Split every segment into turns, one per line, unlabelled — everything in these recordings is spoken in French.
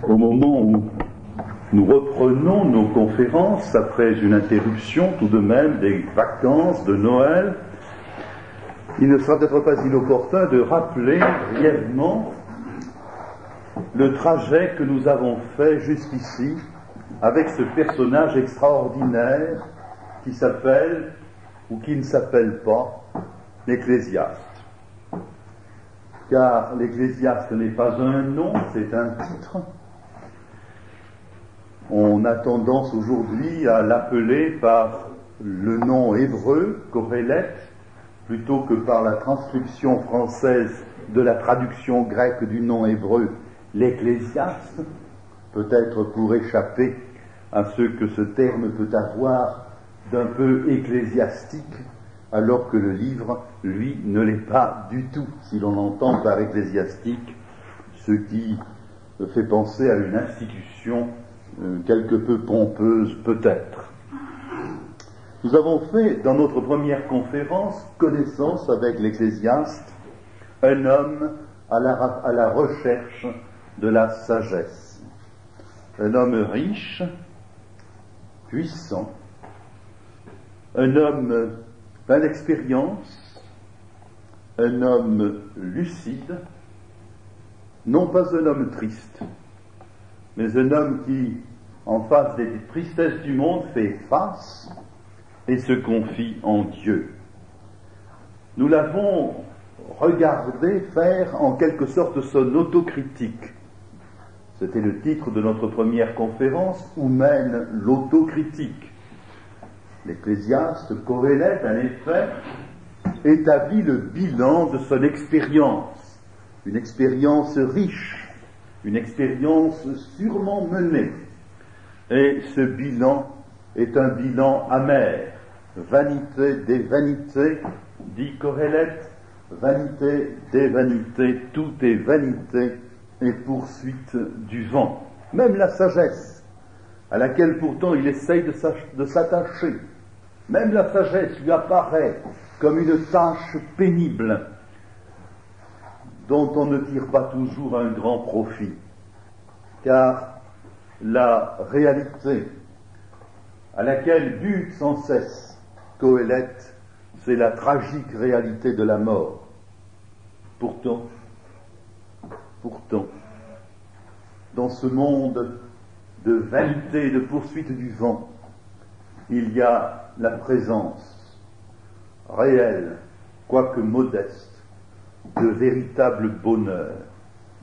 Au moment où nous reprenons nos conférences, après une interruption tout de même des vacances de Noël, il ne sera peut-être pas inopportun de rappeler brièvement le trajet que nous avons fait jusqu'ici avec ce personnage extraordinaire qui s'appelle, ou qui ne s'appelle pas, l'Ecclésiaste. Car l'Ecclésiaste n'est pas un nom, c'est un titre. On a tendance aujourd'hui à l'appeler par le nom hébreu, Qoréleth, plutôt que par la transcription française de la traduction grecque du nom hébreu, l'Ecclésiaste, peut-être pour échapper à ce que ce terme peut avoir d'un peu ecclésiastique, alors que le livre, lui, ne l'est pas du tout, si l'on entend par ecclésiastique, ce qui fait penser à une institution quelque peu pompeuse peut-être. Nous avons fait, dans notre première conférence, connaissance avec l'Ecclésiaste, un homme à la recherche de la sagesse. Un homme riche, puissant, un homme plein d'expérience, un homme lucide, non pas un homme triste, mais un homme qui, en face des tristesses du monde, fait face et se confie en Dieu. Nous l'avons regardé faire en quelque sorte son autocritique. C'était le titre de notre première conférence, Où mène l'autocritique. L'Ecclésiaste, Qoréleth, en effet, établit le bilan de son expérience, une expérience riche, une expérience sûrement menée. Et ce bilan est un bilan amer. Vanité des vanités, dit Qoréleth, vanité des vanités, tout est vanité et poursuite du vent. Même la sagesse, à laquelle pourtant il essaye de s'attacher, même la sagesse lui apparaît comme une tâche pénible dont on ne tire pas toujours un grand profit, car la réalité à laquelle bute sans cesse Qoréleth, c'est la tragique réalité de la mort. Pourtant, dans ce monde de vanité, de poursuite du vent, il y a la présence réelle, quoique modeste, de véritable bonheur,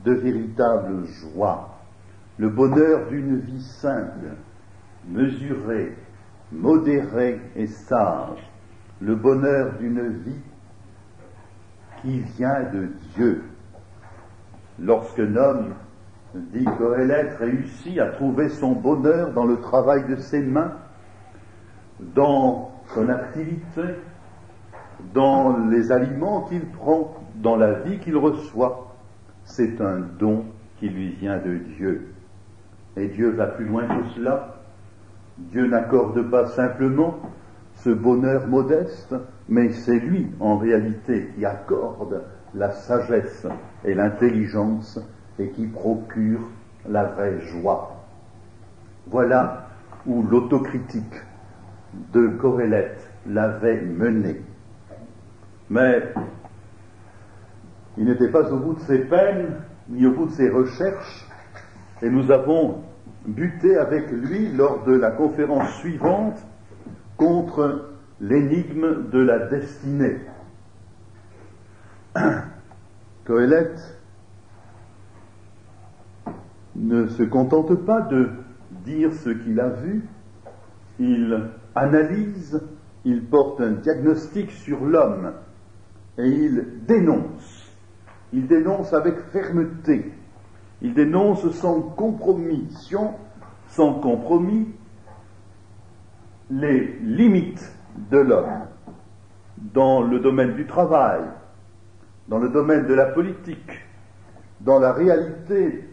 de véritable joie, le bonheur d'une vie simple, mesurée, modérée et sage, le bonheur d'une vie qui vient de Dieu. Lorsqu'un homme, dit Qoréleth, réussit à trouver son bonheur dans le travail de ses mains, dans son activité, dans les aliments qu'il prend, dans la vie qu'il reçoit, c'est un don qui lui vient de Dieu. Et Dieu va plus loin que cela. Dieu n'accorde pas simplement ce bonheur modeste, mais c'est lui, en réalité, qui accorde la sagesse et l'intelligence et qui procure la vraie joie. Voilà où l'autocritique de Qoréleth l'avait mené. Mais il n'était pas au bout de ses peines, ni au bout de ses recherches, et nous avons buté avec lui lors de la conférence suivante contre l'énigme de la destinée. Qoréleth ne se contente pas de dire ce qu'il a vu, il analyse, il porte un diagnostic sur l'homme et il dénonce avec fermeté, il dénonce sans compromission, les limites de l'homme dans le domaine du travail, dans le domaine de la politique, dans la réalité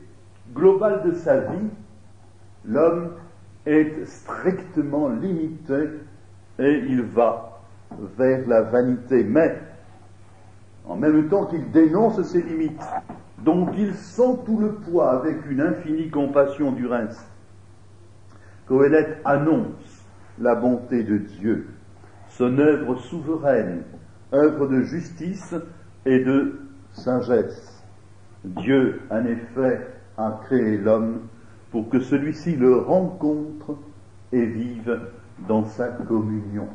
globale de sa vie. L'homme est strictement limité et il va vers la vanité. Mais, en même temps qu'il dénonce ses limites, dont il sent tout le poids avec une infinie compassion du reste. Qohélet annonce la bonté de Dieu, son œuvre souveraine, œuvre de justice et de sagesse. Dieu, en effet, a créé l'homme pour que celui-ci le rencontre et vive dans sa communion.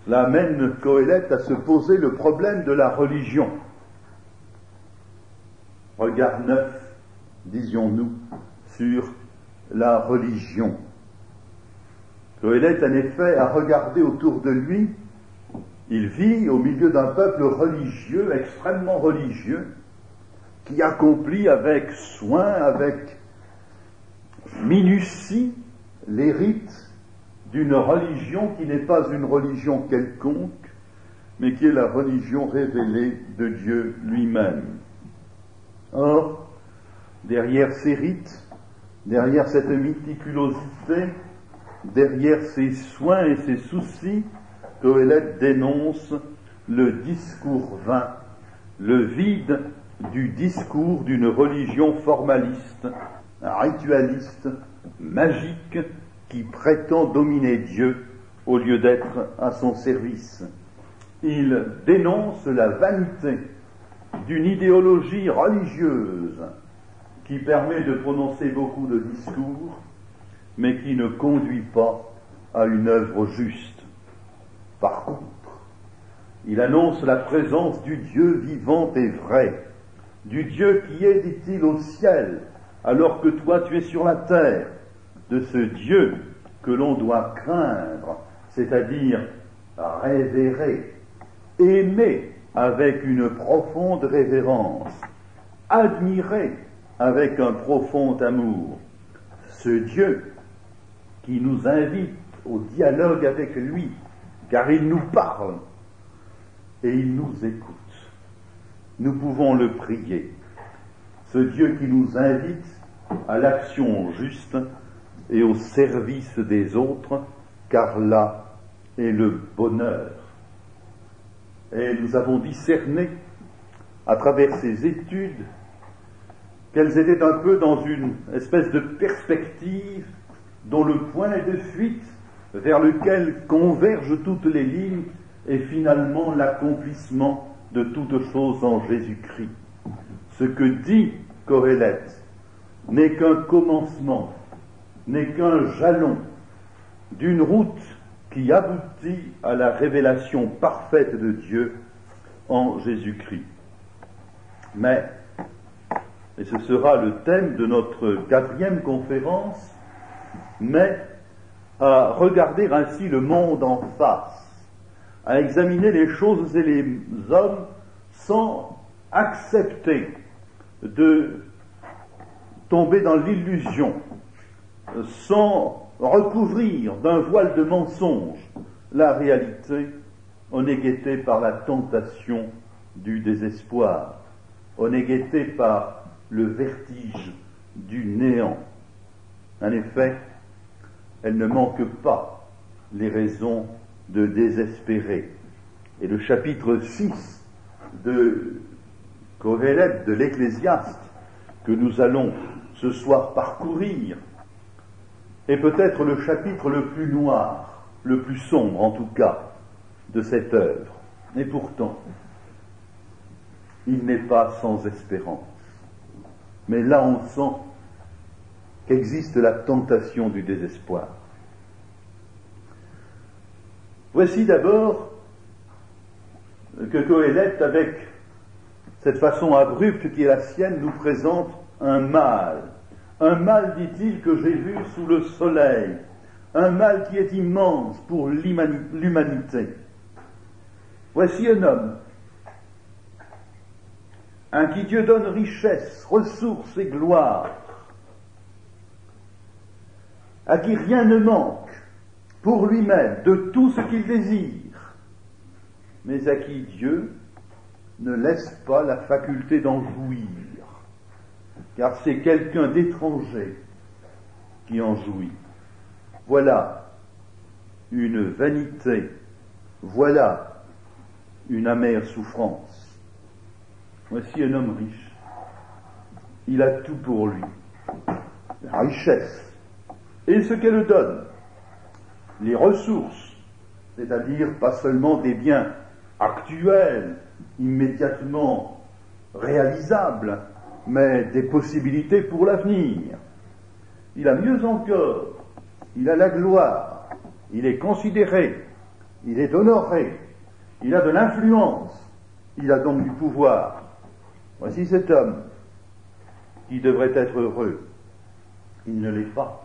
Cela amène Qohélet à se poser le problème de la religion. Regard neuf, disions-nous, sur la religion. Qohélet, en effet, a regardé autour de lui. Il vit au milieu d'un peuple religieux, extrêmement religieux, qui accomplit avec soin, avec minutie, les rites d'une religion qui n'est pas une religion quelconque, mais qui est la religion révélée de Dieu lui-même. Or, derrière ces rites, derrière cette méticulosité, derrière ces soins et ces soucis, Qohélet dénonce le discours vain, le vide du discours d'une religion formaliste, ritualiste, magique, qui prétend dominer Dieu au lieu d'être à son service. Il dénonce la vanité d'une idéologie religieuse qui permet de prononcer beaucoup de discours, mais qui ne conduit pas à une œuvre juste. Par contre, il annonce la présence du Dieu vivant et vrai, du Dieu qui est, dit-il, au ciel, alors que toi tu es sur la terre, de ce Dieu que l'on doit craindre, c'est-à-dire révérer, aimer avec une profonde révérence, admirer avec un profond amour, ce Dieu qui nous invite au dialogue avec lui, car il nous parle et il nous écoute. Nous pouvons le prier, ce Dieu qui nous invite à l'action juste et au service des autres, car là est le bonheur. Et nous avons discerné, à travers ces études, qu'elles étaient un peu dans une espèce de perspective dont le point de fuite vers lequel convergent toutes les lignes est finalement l'accomplissement de toutes choses en Jésus-Christ. Ce que dit Qohélet n'est qu'un commencement, n'est qu'un jalon d'une route qui aboutit à la révélation parfaite de Dieu en Jésus-Christ. Mais, et ce sera le thème de notre 4e conférence, mais à regarder ainsi le monde en face, à examiner les choses et les hommes sans accepter de tomber dans l'illusion, sans recouvrir d'un voile de mensonge la réalité. On est guetté par la tentation du désespoir, on est guetté par le vertige du néant. En effet, elle ne manque pas les raisons de désespérer. Et le chapitre 6 de Qohélet, de l'Ecclésiaste, que nous allons ce soir parcourir, est peut-être le chapitre le plus noir, le plus sombre en tout cas, de cette œuvre. Et pourtant, il n'est pas sans espérance. Mais là on sent qu'existe la tentation du désespoir. Voici d'abord que Qohélet, avec cette façon abrupte qui est la sienne, nous présente un mal, dit-il, que j'ai vu sous le soleil, un mal qui est immense pour l'humanité. Voici un homme, à qui Dieu donne richesse, ressources et gloire, à qui rien ne manque pour lui-même de tout ce qu'il désire, mais à qui Dieu ne laisse pas la faculté d'en jouir, car c'est quelqu'un d'étranger qui en jouit. Voilà une vanité, voilà une amère souffrance. Voici un homme riche, il a tout pour lui. La richesse, et ce qu'elle donne, les ressources, c'est-à-dire pas seulement des biens actuels, immédiatement réalisables, mais des possibilités pour l'avenir. Il a mieux encore, il a la gloire, il est considéré, il est honoré, il a de l'influence, il a donc du pouvoir. Voici cet homme qui devrait être heureux. Il ne l'est pas,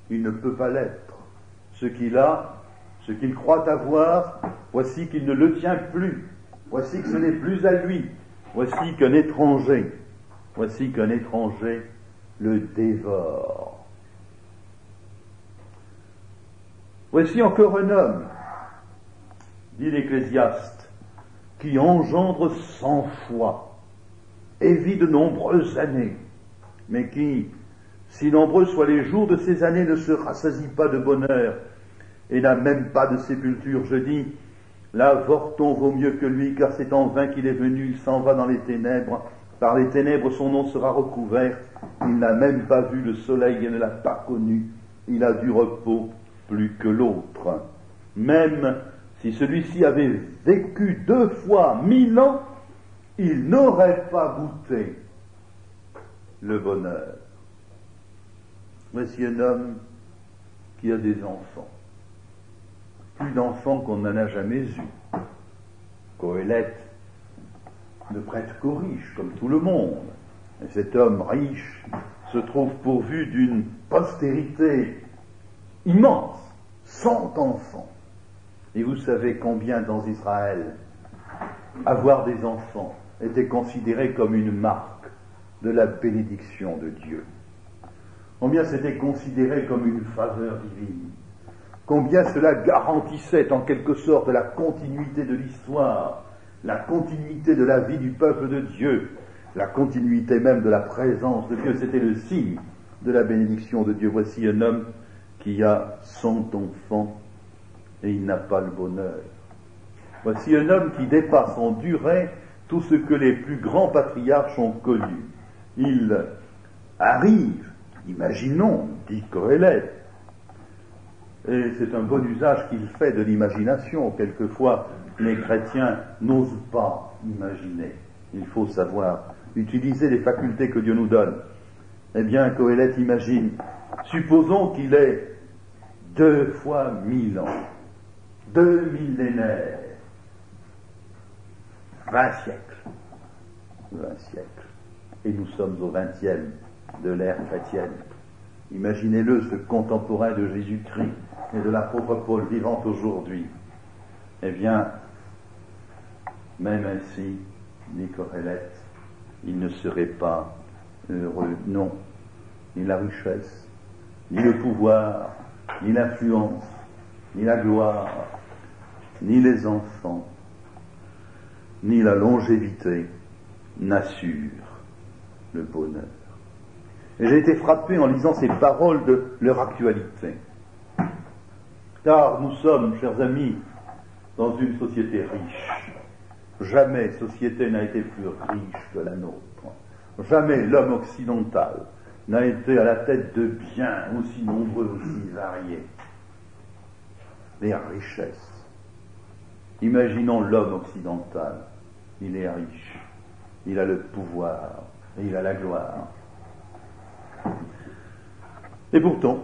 il ne peut pas l'être. Ce qu'il a, ce qu'il croit avoir, voici qu'il ne le tient plus, voici que ce n'est plus à lui, voici qu'un étranger le dévore. Voici encore un homme, dit l'Ecclésiaste, qui engendre 100 fois et vit de nombreuses années, mais qui, si nombreux soient les jours de ces années, ne se rassasie pas de bonheur et n'a même pas de sépulture. Je dis, l'avorton vaut mieux que lui, car c'est en vain qu'il est venu, il s'en va dans les ténèbres. Par les ténèbres, son nom sera recouvert. Il n'a même pas vu le soleil et ne l'a pas connu. Il a du repos plus que l'autre. Même si celui-ci avait vécu 2 fois 1000 ans, il n'aurait pas goûté le bonheur. Voici un homme qui a des enfants. Plus d'enfants qu'on n'en a jamais eu. Qoéleth ne prête qu'aux riches, comme tout le monde. Et cet homme riche se trouve pourvu d'une postérité immense, 100 enfants. Et vous savez combien dans Israël, avoir des enfants était considéré comme une marque de la bénédiction de Dieu. Combien c'était considéré comme une faveur divine. Combien cela garantissait en quelque sorte la continuité de l'histoire, la continuité de la vie du peuple de Dieu, la continuité même de la présence de Dieu. C'était le signe de la bénédiction de Dieu. Voici un homme qui a 100 enfants et il n'a pas le bonheur. Voici un homme qui dépasse en durée tout ce que les plus grands patriarches ont connu. Il arrive, imaginons, dit Qoéleth, et c'est un bon usage qu'il fait de l'imagination. Quelquefois, les chrétiens n'osent pas imaginer. Il faut savoir utiliser les facultés que Dieu nous donne. Eh bien, Qoéleth imagine, supposons qu'il ait 2 fois 1000 ans, 2 millénaires, 20 siècles. 20 siècles. Et nous sommes au 20e de l'ère chrétienne. Imaginez-le, ce contemporain de Jésus-Christ et de l'apôtre Paul vivant aujourd'hui. Eh bien, même ainsi, dit Qoéleth, il ne serait pas heureux. Non, ni la richesse, ni le pouvoir, ni l'influence, ni la gloire, ni les enfants, ni la longévité n'assurent le bonheur. Et j'ai été frappé en lisant ces paroles de leur actualité. Car nous sommes, chers amis, dans une société riche. Jamais société n'a été plus riche que la nôtre. Jamais l'homme occidental n'a été à la tête de biens aussi nombreux, aussi variés. Les richesses. Imaginons l'homme occidental. Il est riche. Il a le pouvoir. Et il a la gloire. Et pourtant,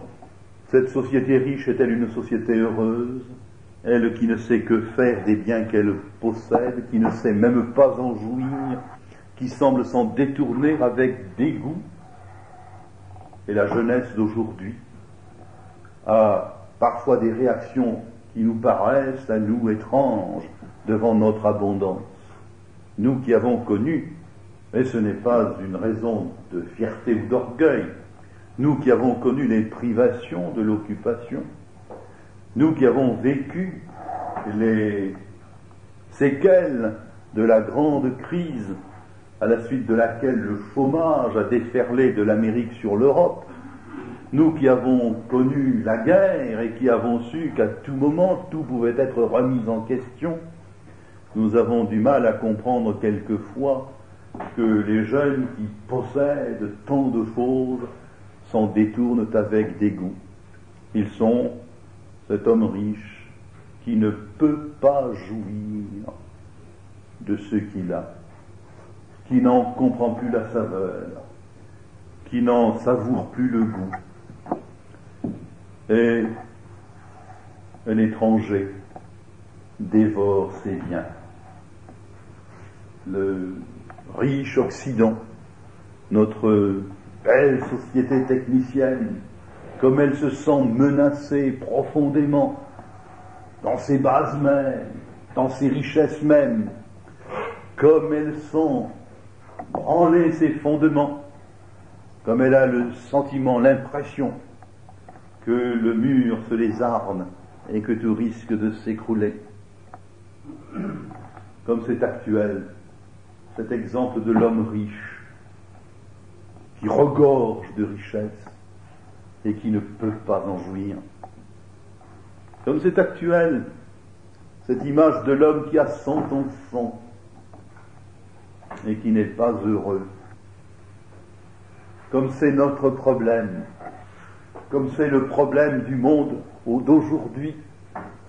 cette société riche est-elle une société heureuse? Elle qui ne sait que faire des biens qu'elle possède, qui ne sait même pas en jouir, qui semble s'en détourner avec dégoût. Et la jeunesse d'aujourd'hui a parfois des réactions qui nous paraissent à nous étranges devant notre abondance. Nous qui avons connu, et ce n'est pas une raison de fierté ou d'orgueil, nous qui avons connu les privations de l'occupation, nous qui avons vécu les séquelles de la grande crise à la suite de laquelle le chômage a déferlé de l'Amérique sur l'Europe, nous qui avons connu la guerre et qui avons su qu'à tout moment tout pouvait être remis en question, nous avons du mal à comprendre quelquefois que les jeunes qui possèdent tant de choses s'en détournent avec dégoût. Ils sont cet homme riche qui ne peut pas jouir de ce qu'il a, qui n'en comprend plus la saveur, qui n'en savoure plus le goût. Et un étranger dévore ses biens. Le riche Occident, notre belle société technicienne, comme elle se sent menacée profondément dans ses bases mêmes, dans ses richesses mêmes, comme elles sont branlées ses fondements, comme elle a le sentiment, l'impression que le mur se les arme et que tout risque de s'écrouler. Comme c'est actuel, cet exemple de l'homme riche qui regorge de richesses et qui ne peut pas en jouir. Comme c'est actuel, cette image de l'homme qui a 100 enfants et qui n'est pas heureux. Comme c'est notre problème, comme c'est le problème du monde d'aujourd'hui,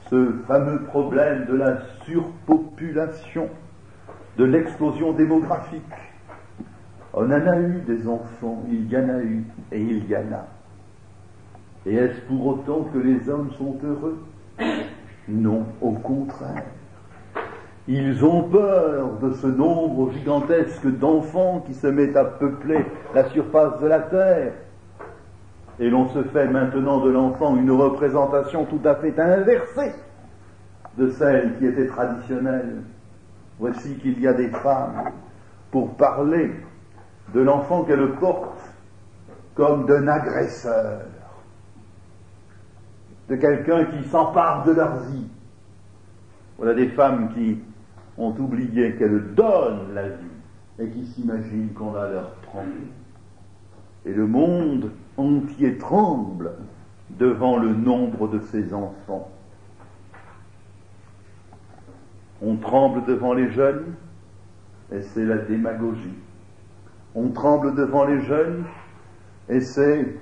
ce fameux problème de la surpopulation, de l'explosion démographique. On en a eu des enfants, il y en a eu et il y en a. Et est-ce pour autant que les hommes sont heureux? Non, au contraire. Ils ont peur de ce nombre gigantesque d'enfants qui se met à peupler la surface de la terre. Et l'on se fait maintenant de l'enfant une représentation tout à fait inversée de celle qui était traditionnelle. Voici qu'il y a des femmes pour parler de l'enfant qu'elles portent comme d'un agresseur, de quelqu'un qui s'empare de leur vie. Voilà des femmes qui ont oublié qu'elles donnent la vie et qui s'imaginent qu'on va leur prendre. Et le monde entier tremble devant le nombre de ces enfants. On tremble devant les jeunes, et c'est la démagogie. On tremble devant les jeunes, et c'est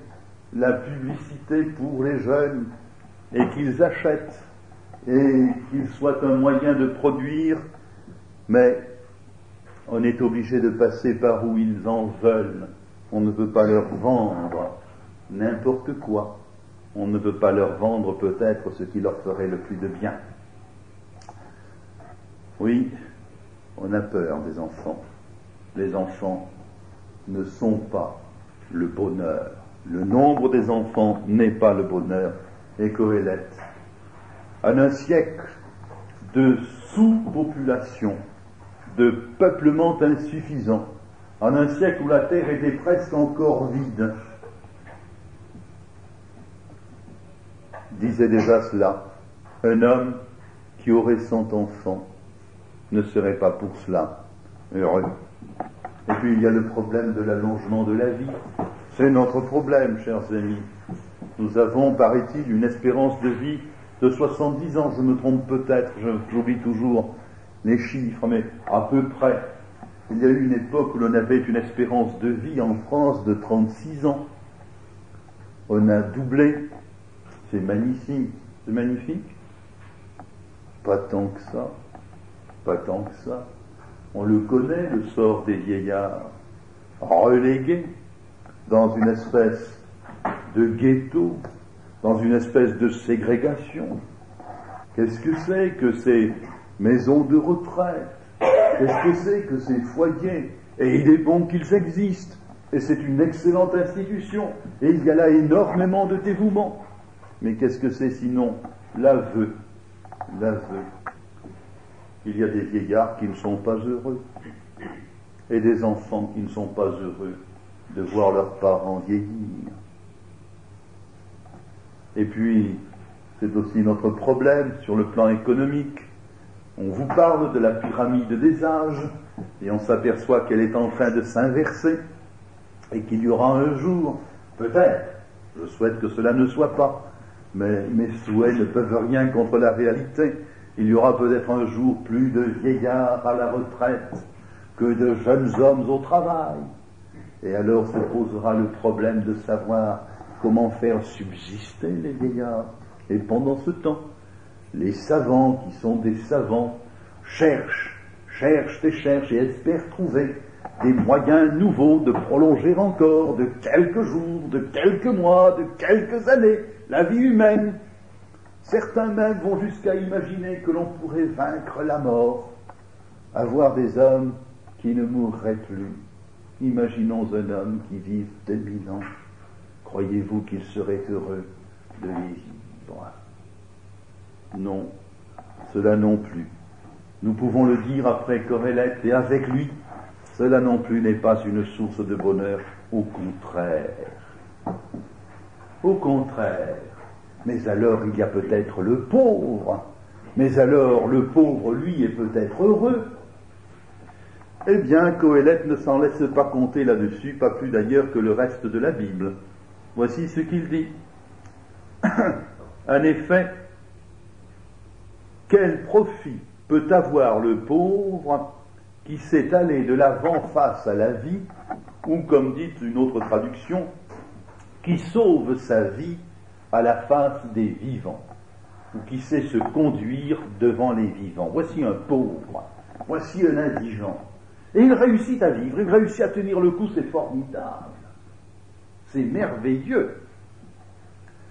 la publicité pour les jeunes, et qu'ils achètent, et qu'ils soient un moyen de produire, mais on est obligé de passer par où ils en veulent. On ne peut pas leur vendre n'importe quoi. On ne peut pas leur vendre peut-être ce qui leur ferait le plus de bien. Oui, on a peur des enfants. Les enfants ne sont pas le bonheur. Le nombre des enfants n'est pas le bonheur. Et Coëlette, en un siècle de sous-population, de peuplement insuffisant, en un siècle où la terre était presque encore vide, disait déjà cela, un homme qui aurait 100 enfants ne serait pas pour cela heureux. Et puis il y a le problème de l'allongement de la vie. C'est notre problème, chers amis. Nous avons, paraît-il, une espérance de vie de 70 ans, je me trompe peut-être, j'oublie toujours les chiffres, mais à peu près. Il y a eu une époque où l'on avait une espérance de vie en France de 36 ans. On a doublé. C'est magnifique. C'est magnifique. Pas tant que ça. Pas tant que ça. On le connaît, le sort des vieillards, relégués dans une espèce de ghetto, dans une espèce de ségrégation. Qu'est-ce que c'est que ces maisons de retraite? Qu'est-ce que c'est que ces foyers? Et il est bon qu'ils existent, et c'est une excellente institution, et il y a là énormément de dévouement. Mais qu'est-ce que c'est sinon l'aveu? L'aveu. Il y a des vieillards qui ne sont pas heureux, et des enfants qui ne sont pas heureux de voir leurs parents vieillir. Et puis, c'est aussi notre problème sur le plan économique. On vous parle de la pyramide des âges, et on s'aperçoit qu'elle est en train de s'inverser, et qu'il y aura un jour, peut-être, je souhaite que cela ne soit pas, mais mes souhaits ne peuvent rien contre la réalité, il y aura peut-être un jour plus de vieillards à la retraite que de jeunes hommes au travail. Et alors se posera le problème de savoir comment faire subsister les vieillards. Et pendant ce temps, les savants qui sont des savants cherchent et espèrent trouver des moyens nouveaux de prolonger encore de quelques jours, de quelques mois, de quelques années la vie humaine. Certains même vont jusqu'à imaginer que l'on pourrait vaincre la mort, avoir des hommes qui ne mourraient plus. Imaginons un homme qui vive 2000 ans. Croyez-vous qu'il serait heureux de les vivre? Non, cela non plus. Nous pouvons le dire après Corélette, et avec lui, cela non plus n'est pas une source de bonheur, au contraire. Au contraire. Mais alors il y a peut-être le pauvre. Mais alors le pauvre, lui, est peut-être heureux. Eh bien, Coëlette ne s'en laisse pas compter là-dessus, pas plus d'ailleurs que le reste de la Bible. Voici ce qu'il dit. En effet, quel profit peut avoir le pauvre qui s'est allé de l'avant face à la vie, ou comme dit une autre traduction, qui sauve sa vie à la face des vivants, ou qui sait se conduire devant les vivants. Voici un pauvre, voici un indigent. Et il réussit à vivre, il réussit à tenir le coup, c'est formidable. C'est merveilleux.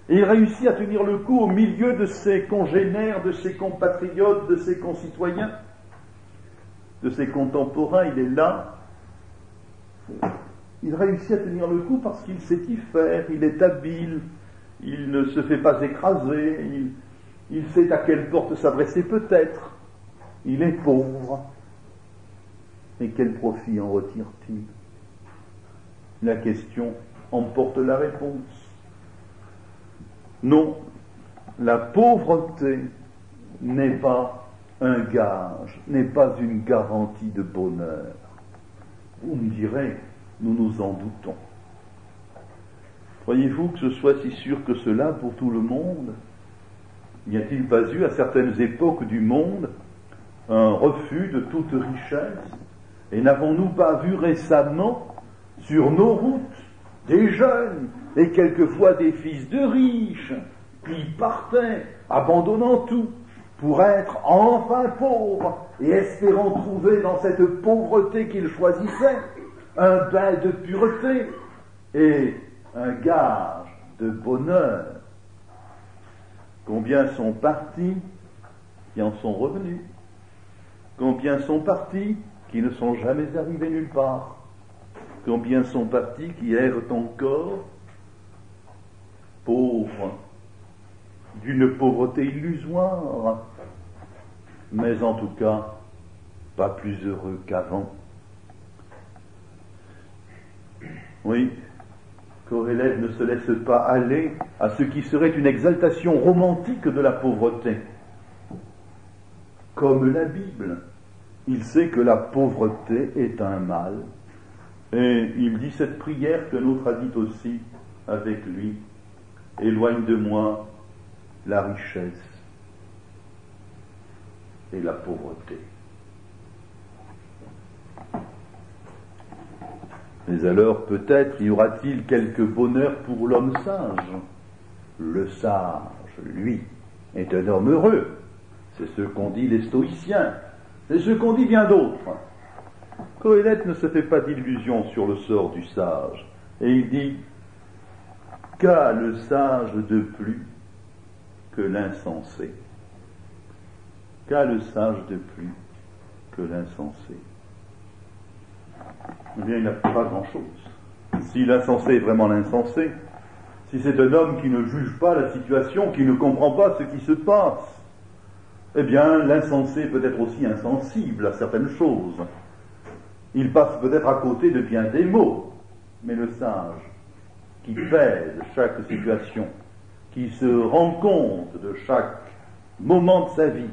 Et il réussit à tenir le coup au milieu de ses congénères, de ses compatriotes, de ses concitoyens, de ses contemporains. Il est là. Il réussit à tenir le coup parce qu'il sait y faire, il est habile, il ne se fait pas écraser, il sait à quelle porte s'adresser peut-être. Il est pauvre. Et quel profit en retire-t-il? La question emporte la réponse. Non, la pauvreté n'est pas un gage, n'est pas une garantie de bonheur. Vous me direz, nous nous en doutons. Croyez-vous que ce soit si sûr que cela pour tout le monde? N'y a-t-il pas eu à certaines époques du monde un refus de toute richesse? Et n'avons-nous pas vu récemment sur nos routes des jeunes et quelquefois des fils de riches qui partaient, abandonnant tout, pour être enfin pauvres et espérant trouver dans cette pauvreté qu'ils choisissaient un bain de pureté et un gage de bonheur? Combien sont partis qui en sont revenus? Combien sont partis qui ne sont jamais arrivés nulle part? Combien sont partis qui errent encore, pauvres, d'une pauvreté illusoire, mais en tout cas pas plus heureux qu'avant? Oui, Corélève ne se laisse pas aller à ce qui serait une exaltation romantique de la pauvreté. Comme la Bible, il sait que la pauvreté est un mal, et il dit cette prière que l'autre a dite aussi avec lui: éloigne de moi la richesse et la pauvreté. Mais alors peut-être y aura-t-il quelque bonheur pour l'homme sage. Le sage, lui, est un homme heureux. C'est ce qu'ont dit les stoïciens. C'est ce qu'ont dit bien d'autres. Coëlette ne se fait pas d'illusions sur le sort du sage. Et il dit: qu'a le sage de plus que l'insensé? Qu'a le sage de plus que l'insensé? Eh bien, il n'a pas grand-chose. Si l'insensé est vraiment l'insensé, si c'est un homme qui ne juge pas la situation, qui ne comprend pas ce qui se passe, eh bien, l'insensé peut être aussi insensible à certaines choses. Il passe peut-être à côté de bien des mots, mais le sage, qui pèse chaque situation, qui se rend compte de chaque moment de sa vie,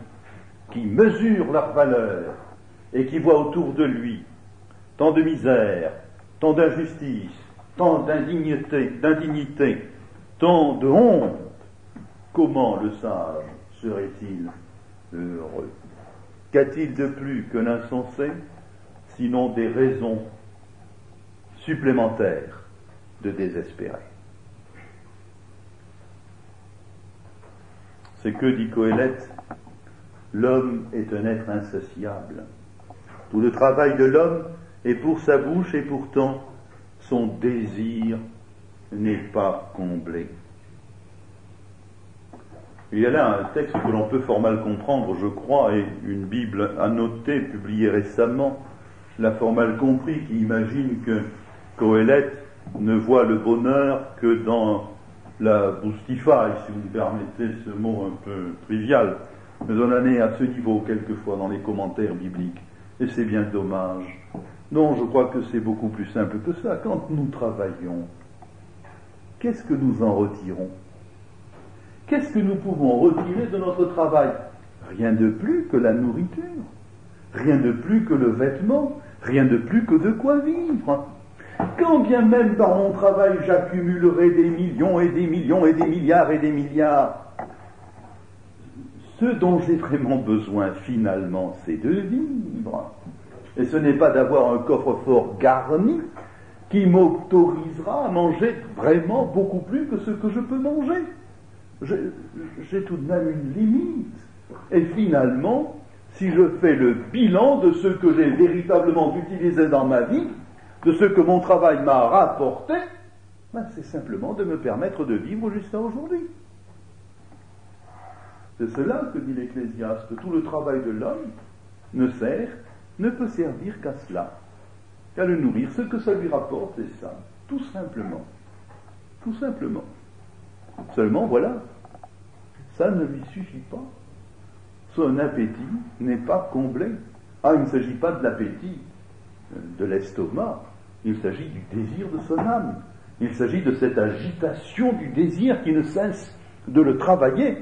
qui mesure leur valeur et qui voit autour de lui tant de misère, tant d'injustice, tant d'indignité, tant de honte, comment le sage serait-il heureux? Qu'a-t-il de plus que l'insensé, sinon des raisons supplémentaires de désespérer. C'est que, dit Qoéleth, l'homme est un être insatiable. Tout le travail de l'homme est pour sa bouche et pourtant son désir n'est pas comblé. Il y a là un texte que l'on peut fort mal comprendre, je crois, et une Bible annotée, publiée récemment, l'a fort mal compris, qui imagine que Qoéleth ne voit le bonheur que dans la boustifaille, si vous me permettez ce mot un peu trivial, mais on en est à ce niveau quelquefois dans les commentaires bibliques, et c'est bien dommage. Non, je crois que c'est beaucoup plus simple que ça. Quand nous travaillons, qu'est-ce que nous en retirons? Qu'est-ce que nous pouvons retirer de notre travail? Rien de plus que la nourriture, rien de plus que le vêtement, rien de plus que de quoi vivre. Quand bien même par mon travail j'accumulerai des millions et des millions et des milliards, ce dont j'ai vraiment besoin finalement, c'est de vivre. Et ce n'est pas d'avoir un coffre-fort garni qui m'autorisera à manger vraiment beaucoup plus que ce que je peux manger. J'ai tout de même une limite. Et finalement, si je fais le bilan de ce que j'ai véritablement utilisé dans ma vie, de ce que mon travail m'a rapporté, c'est simplement de me permettre de vivre jusqu'à aujourd'hui. C'est cela que dit l'Ecclésiaste. Tout le travail de l'homme ne peut servir qu'à cela, qu'à le nourrir. Ce que ça lui rapporte, c'est ça. Tout simplement. Tout simplement. Seulement, voilà, ça ne lui suffit pas. Son appétit n'est pas comblé. Il ne s'agit pas de l'appétit de l'estomac, il s'agit du désir de son âme. Il s'agit de cette agitation du désir qui ne cesse de le travailler.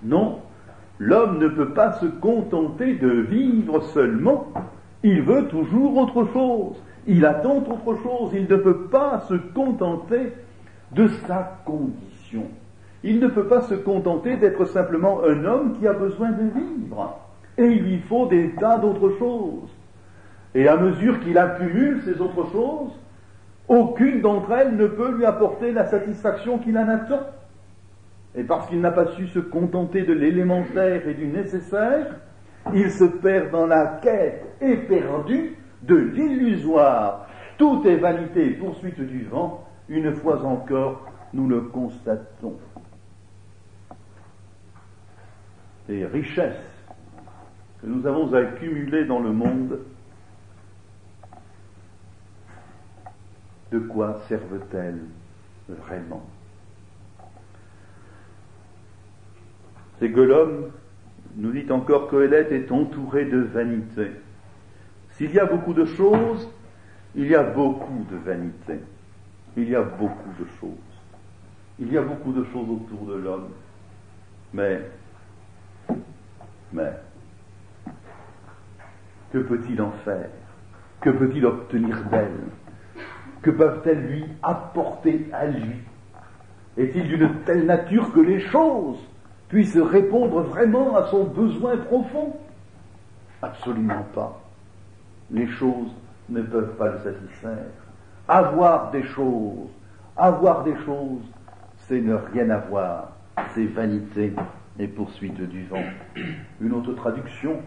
Non, l'homme ne peut pas se contenter de vivre seulement. Il veut toujours autre chose. Il attend autre chose. Il ne peut pas se contenter de sa condition. Il ne peut pas se contenter d'être simplement un homme qui a besoin de vivre. Et il lui faut des tas d'autres choses. Et à mesure qu'il accumule ces autres choses, aucune d'entre elles ne peut lui apporter la satisfaction qu'il en attend. Et parce qu'il n'a pas su se contenter de l'élémentaire et du nécessaire, il se perd dans la quête éperdue de l'illusoire. Tout est vanité et poursuite du vent. Une fois encore, nous le constatons. Les richesses que nous avons accumulées dans le monde, de quoi servent-elles vraiment? C'est que l'homme, nous dit encore Qoéleth, est entouré de vanité. S'il y a beaucoup de choses, il y a beaucoup de vanité. Il y a beaucoup de choses. Il y a beaucoup de choses autour de l'homme. Mais, que peut-il en faire? Que peut-il obtenir d'elle? Que peuvent-elles lui apporter à lui? Est-il d'une telle nature que les choses puissent répondre vraiment à son besoin profond? Absolument pas. Les choses ne peuvent pas le satisfaire. Avoir des choses, c'est ne rien avoir, c'est vanité et poursuite du vent. Une autre traduction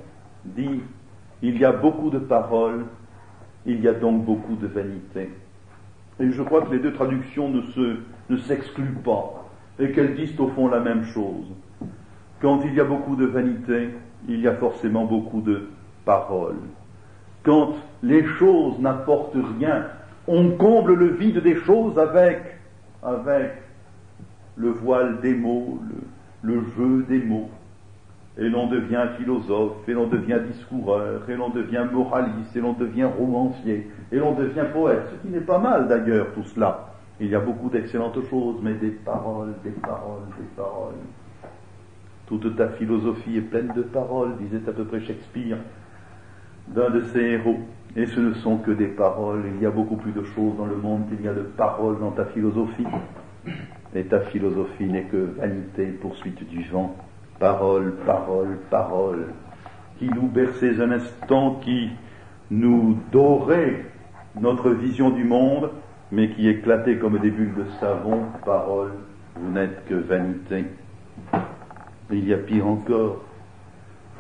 dit, il y a beaucoup de paroles, il y a donc beaucoup de vanité. Et je crois que les deux traductions ne s'excluent pas, et qu'elles disent au fond la même chose. Quand il y a beaucoup de vanité, il y a forcément beaucoup de paroles. Quand les choses n'apportent rien, on comble le vide des choses avec le voile des mots, le jeu des mots. Et l'on devient philosophe, et l'on devient discoureur, et l'on devient moraliste, et l'on devient romancier, et l'on devient poète, ce qui n'est pas mal d'ailleurs tout cela. Il y a beaucoup d'excellentes choses, mais des paroles. Toute ta philosophie est pleine de paroles, disait à peu près Shakespeare, d'un de ses héros. Et ce ne sont que des paroles. Il y a beaucoup plus de choses dans le monde qu'il y a de paroles dans ta philosophie. Et ta philosophie n'est que vanité, poursuite du vent. Paroles, qui nous bercez un instant, qui nous dorer notre vision du monde, mais qui éclatait comme des bulles de savon. Parole, vous n'êtes que vanité. Et il y a pire encore,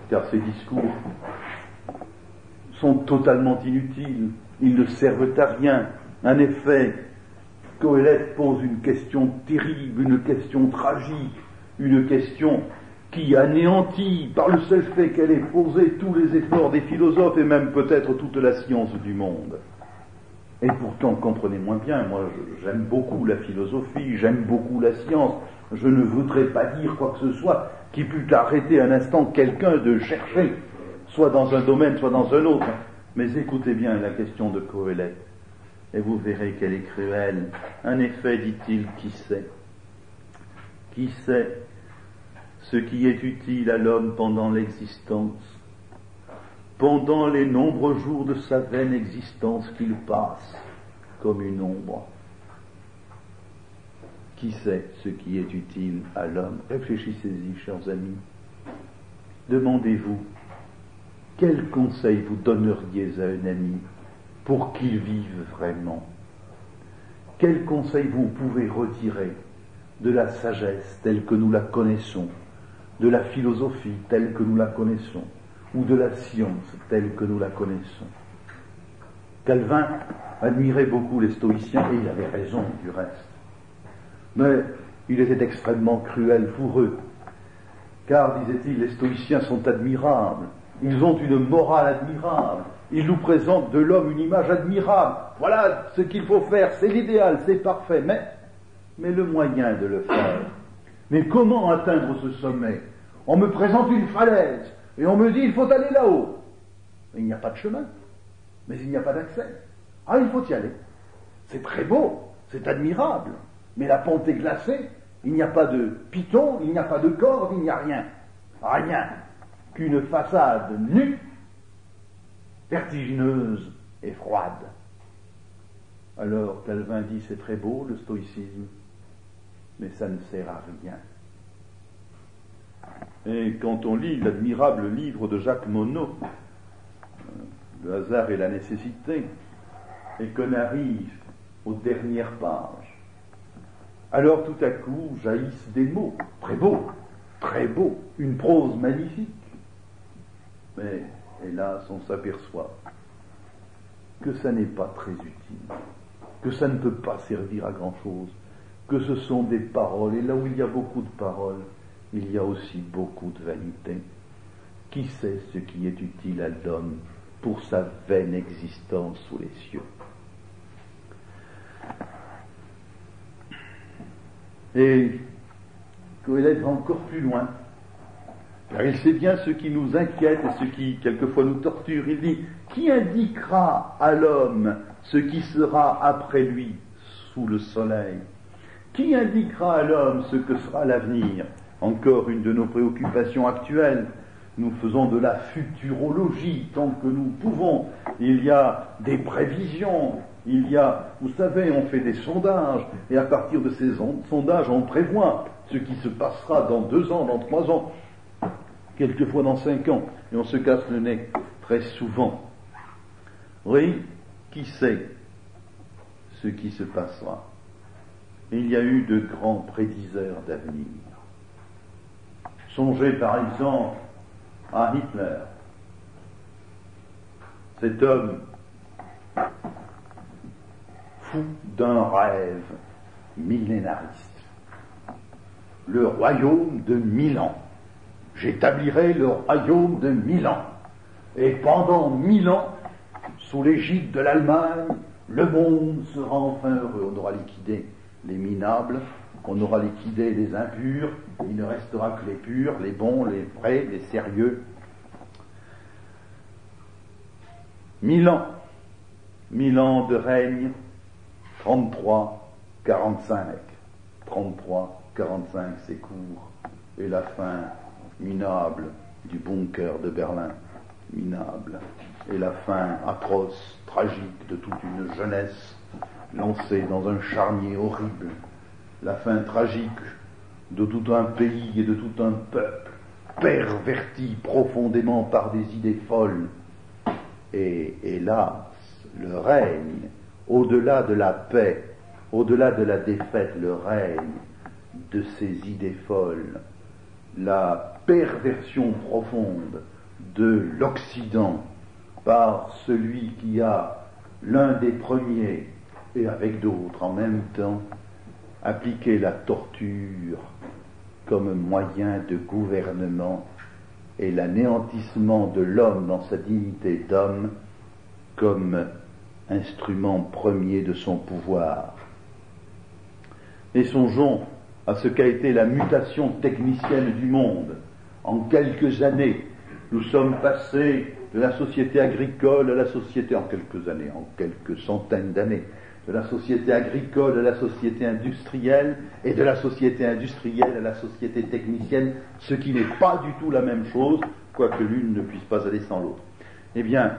car ces discours sont totalement inutiles, ils ne servent à rien. En effet, Qoéleth pose une question terrible, une question tragique, une question qui anéantit, par le seul fait qu'elle ait posé, tous les efforts des philosophes et même peut-être toute la science du monde. Et pourtant, comprenez-moi bien, moi j'aime beaucoup la philosophie, j'aime beaucoup la science, je ne voudrais pas dire quoi que ce soit qui pût arrêter un instant quelqu'un de chercher, soit dans un domaine, soit dans un autre. Mais écoutez bien la question de Qoéleth, et vous verrez qu'elle est cruelle. En effet, dit-il, qui sait ce qui est utile à l'homme pendant l'existence, pendant les nombreux jours de sa vaine existence qu'il passe comme une ombre. Qui sait ce qui est utile à l'homme? Réfléchissez-y, chers amis. Demandez-vous, quel conseil vous donneriez à un ami pour qu'il vive vraiment? Quel conseil vous pouvez retirer de la sagesse telle que nous la connaissons, de la philosophie telle que nous la connaissons, ou de la science telle que nous la connaissons? Calvin admirait beaucoup les stoïciens, et il avait raison du reste. Mais il était extrêmement cruel pour eux, car, disait-il, les stoïciens sont admirables, ils ont une morale admirable, ils nous présentent de l'homme une image admirable, voilà ce qu'il faut faire, c'est l'idéal, c'est parfait, mais le moyen de le faire. Mais comment atteindre ce sommet? On me présente une falaise, et on me dit il faut aller là-haut. Il n'y a pas de chemin, mais il n'y a pas d'accès. Ah, il faut y aller. C'est très beau, c'est admirable, mais la pente est glacée, il n'y a pas de piton, il n'y a pas de corde, il n'y a rien. Rien qu'une façade nue, vertigineuse et froide. Alors Calvin dit c'est très beau le stoïcisme, mais ça ne sert à rien. Et quand on lit l'admirable livre de Jacques Monod, Le hasard et la nécessité, et qu'on arrive aux dernières pages, alors tout à coup jaillissent des mots, très beaux, une prose magnifique. Mais hélas, on s'aperçoit que ça n'est pas très utile, que ça ne peut pas servir à grand-chose, que ce sont des paroles, et là où il y a beaucoup de paroles, il y a aussi beaucoup de vanité. Qui sait ce qui est utile à l'homme pour sa vaine existence sous les cieux? Et Qoéleth va encore plus loin, car il sait bien ce qui nous inquiète et ce qui quelquefois nous torture. Il dit, qui indiquera à l'homme ce qui sera après lui sous le soleil? Qui indiquera à l'homme ce que sera l'avenir? Encore une de nos préoccupations actuelles. Nous faisons de la futurologie tant que nous pouvons. Il y a des prévisions, vous savez, on fait des sondages, et à partir de ces sondages, on prévoit ce qui se passera dans 2 ans, dans 3 ans, quelquefois dans 5 ans, et on se casse le nez très souvent. Oui, qui sait ce qui se passera? Il y a eu de grands prédiseurs d'avenir. Songez par exemple à Hitler, cet homme fou d'un rêve millénariste. Le royaume de Milan. J'établirai le royaume de Milan. Et pendant 1000 ans, sous l'égide de l'Allemagne, le monde sera enfin heureux. On aura liquidé les minables, on aura liquidé les impurs, il ne restera que les purs, les bons, les vrais, les sérieux. 1000 ans. 1000 ans de règne, 33-45. 33-45, c'est court. Et la fin minable du bunker de Berlin. Minable. Et la fin atroce, tragique de toute une jeunesse lancée dans un charnier horrible. La fin tragique de tout un pays et de tout un peuple, perverti profondément par des idées folles. Et hélas, le règne, au-delà de la paix, au-delà de la défaite, le règne de ces idées folles, la perversion profonde de l'Occident par celui qui a l'un des premiers, et avec d'autres en même temps, appliqué la torture comme moyen de gouvernement et l'anéantissement de l'homme dans sa dignité d'homme comme instrument premier de son pouvoir. Et songeons à ce qu'a été la mutation technicienne du monde. En quelques années, nous sommes passés de la société agricole à la société, en quelques centaines d'années, de la société agricole à la société industrielle, et de la société industrielle à la société technicienne, ce qui n'est pas du tout la même chose, quoique l'une ne puisse pas aller sans l'autre. Eh bien,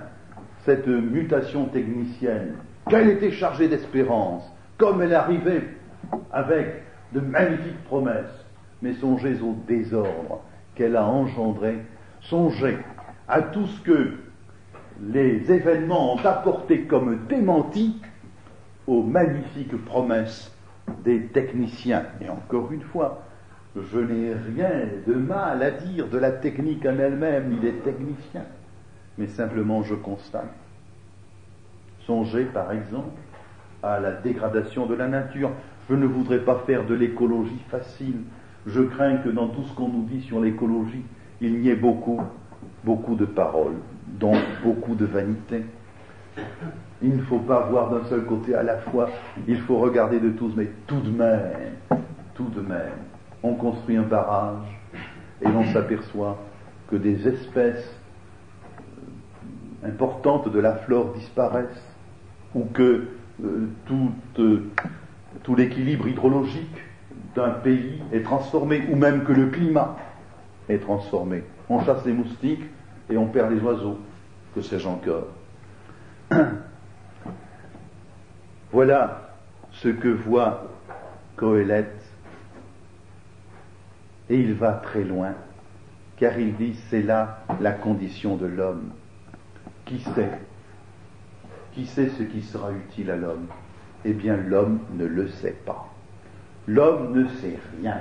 cette mutation technicienne, qu'elle était chargée d'espérance, comme elle arrivait avec de magnifiques promesses, mais songez au désordre qu'elle a engendré, songez à tout ce que les événements ont apporté comme démenti aux magnifiques promesses des techniciens. Et encore une fois, je n'ai rien de mal à dire de la technique en elle-même, ni des techniciens, mais simplement je constate. Songez par exemple à la dégradation de la nature. Je ne voudrais pas faire de l'écologie facile. Je crains que dans tout ce qu'on nous dit sur l'écologie, il n'y ait beaucoup de paroles, donc beaucoup de vanité. Il ne faut pas voir d'un seul côté à la fois, il faut regarder de tous, mais tout de même, on construit un barrage et l'on s'aperçoit que des espèces importantes de la flore disparaissent, ou que tout l'équilibre hydrologique d'un pays est transformé, ou même que le climat est transformé. On chasse les moustiques et on perd les oiseaux, que sais-je encore. Voilà ce que voit Qoéleth, et il va très loin, car il dit c'est là la condition de l'homme. Qui sait ce qui sera utile à l'homme? Eh bien, l'homme ne le sait pas. L'homme ne sait rien.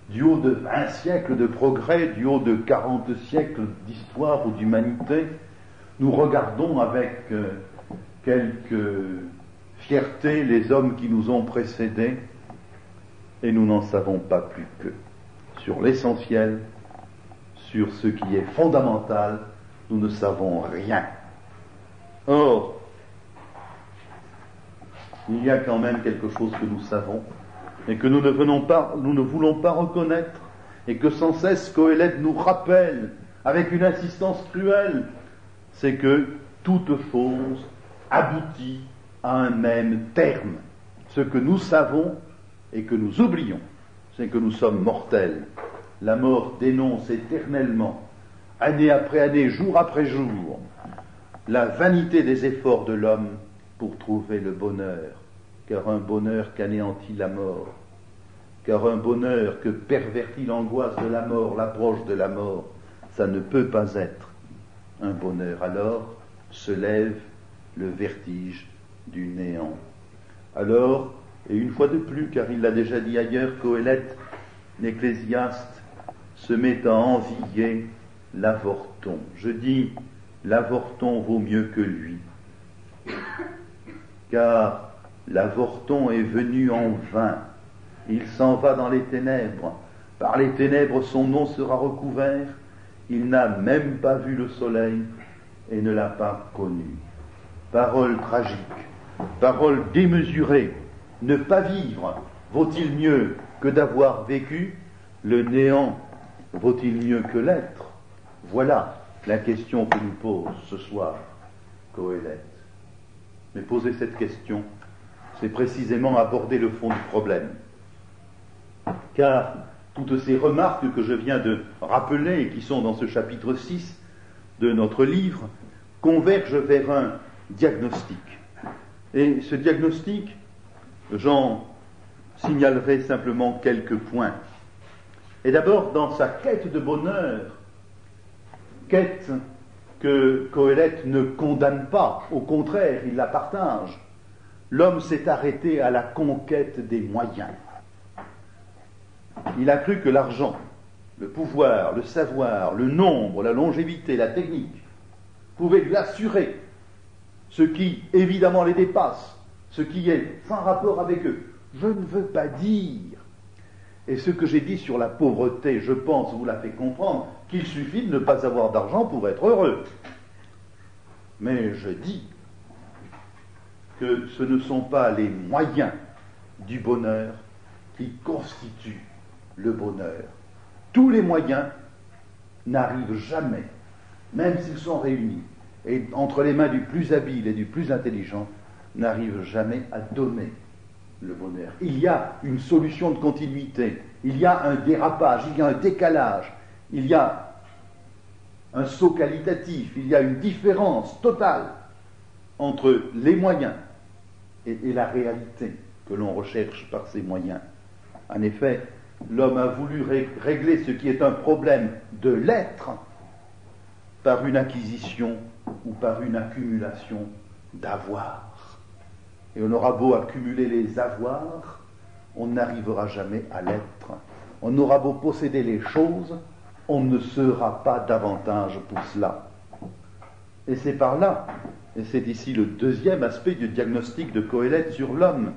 Du haut de 20 siècles de progrès, du haut de 40 siècles d'histoire ou d'humanité, nous regardons avec quelque fierté les hommes qui nous ont précédés, et nous n'en savons pas plus qu'eux. Sur l'essentiel, sur ce qui est fondamental, nous ne savons rien. Or, il y a quand même quelque chose que nous savons, et que nous ne voulons pas reconnaître, et que sans cesse Qoéleth nous rappelle avec une insistance cruelle, c'est que toute chose aboutit à un même terme. Ce que nous savons et que nous oublions, c'est que nous sommes mortels. La mort dénonce éternellement, année après année, jour après jour, la vanité des efforts de l'homme pour trouver le bonheur, car un bonheur qu'anéantit la mort, car un bonheur que pervertit l'angoisse de la mort, l'approche de la mort, ça ne peut pas être un bonheur. Alors se lève le vertige du néant. Alors, et une fois de plus, car il l'a déjà dit ailleurs, Qoéleth, l'Ecclésiaste, se met à envier l'avorton. Je dis, l'avorton vaut mieux que lui, car l'avorton est venu en vain. Il s'en va dans les ténèbres. Par les ténèbres, son nom sera recouvert. Il n'a même pas vu le soleil et ne l'a pas connu. Parole tragique, parole démesurée. Ne pas vivre vaut-il mieux que d'avoir vécu? Le néant vaut-il mieux que l'être? Voilà la question que nous pose ce soir Qoéleth. Mais poser cette question, c'est précisément aborder le fond du problème. Car toutes ces remarques que je viens de rappeler et qui sont dans ce chapitre 6 de notre livre convergent vers un diagnostic. Et ce diagnostic, j'en signalerai simplement quelques points. Et d'abord, dans sa quête de bonheur, quête que Qoéleth ne condamne pas, au contraire, il la partage. L'homme s'est arrêté à la conquête des moyens. Il a cru que l'argent, le pouvoir, le savoir, le nombre, la longévité, la technique pouvaient lui assurer ce qui, évidemment, les dépasse, ce qui est sans rapport avec eux. Je ne veux pas dire, et ce que j'ai dit sur la pauvreté, je pense, vous l'a fait comprendre, qu'il suffit de ne pas avoir d'argent pour être heureux. Mais je dis que ce ne sont pas les moyens du bonheur qui constituent le bonheur. Tous les moyens n'arrivent jamais, même s'ils sont réunis, et entre les mains du plus habile et du plus intelligent, n'arrivent jamais à donner le bonheur. Il y a une solution de continuité, il y a un dérapage, il y a un décalage, il y a un saut qualitatif, il y a une différence totale entre les moyens et la réalité que l'on recherche par ces moyens. En effet, l'homme a voulu régler ce qui est un problème de l'être par une acquisition ou par une accumulation d'avoirs. Et on aura beau accumuler les avoirs, on n'arrivera jamais à l'être. On aura beau posséder les choses, on ne sera pas davantage pour cela. Et c'est par là, et c'est ici le deuxième aspect du diagnostic de Qoéleth sur l'homme,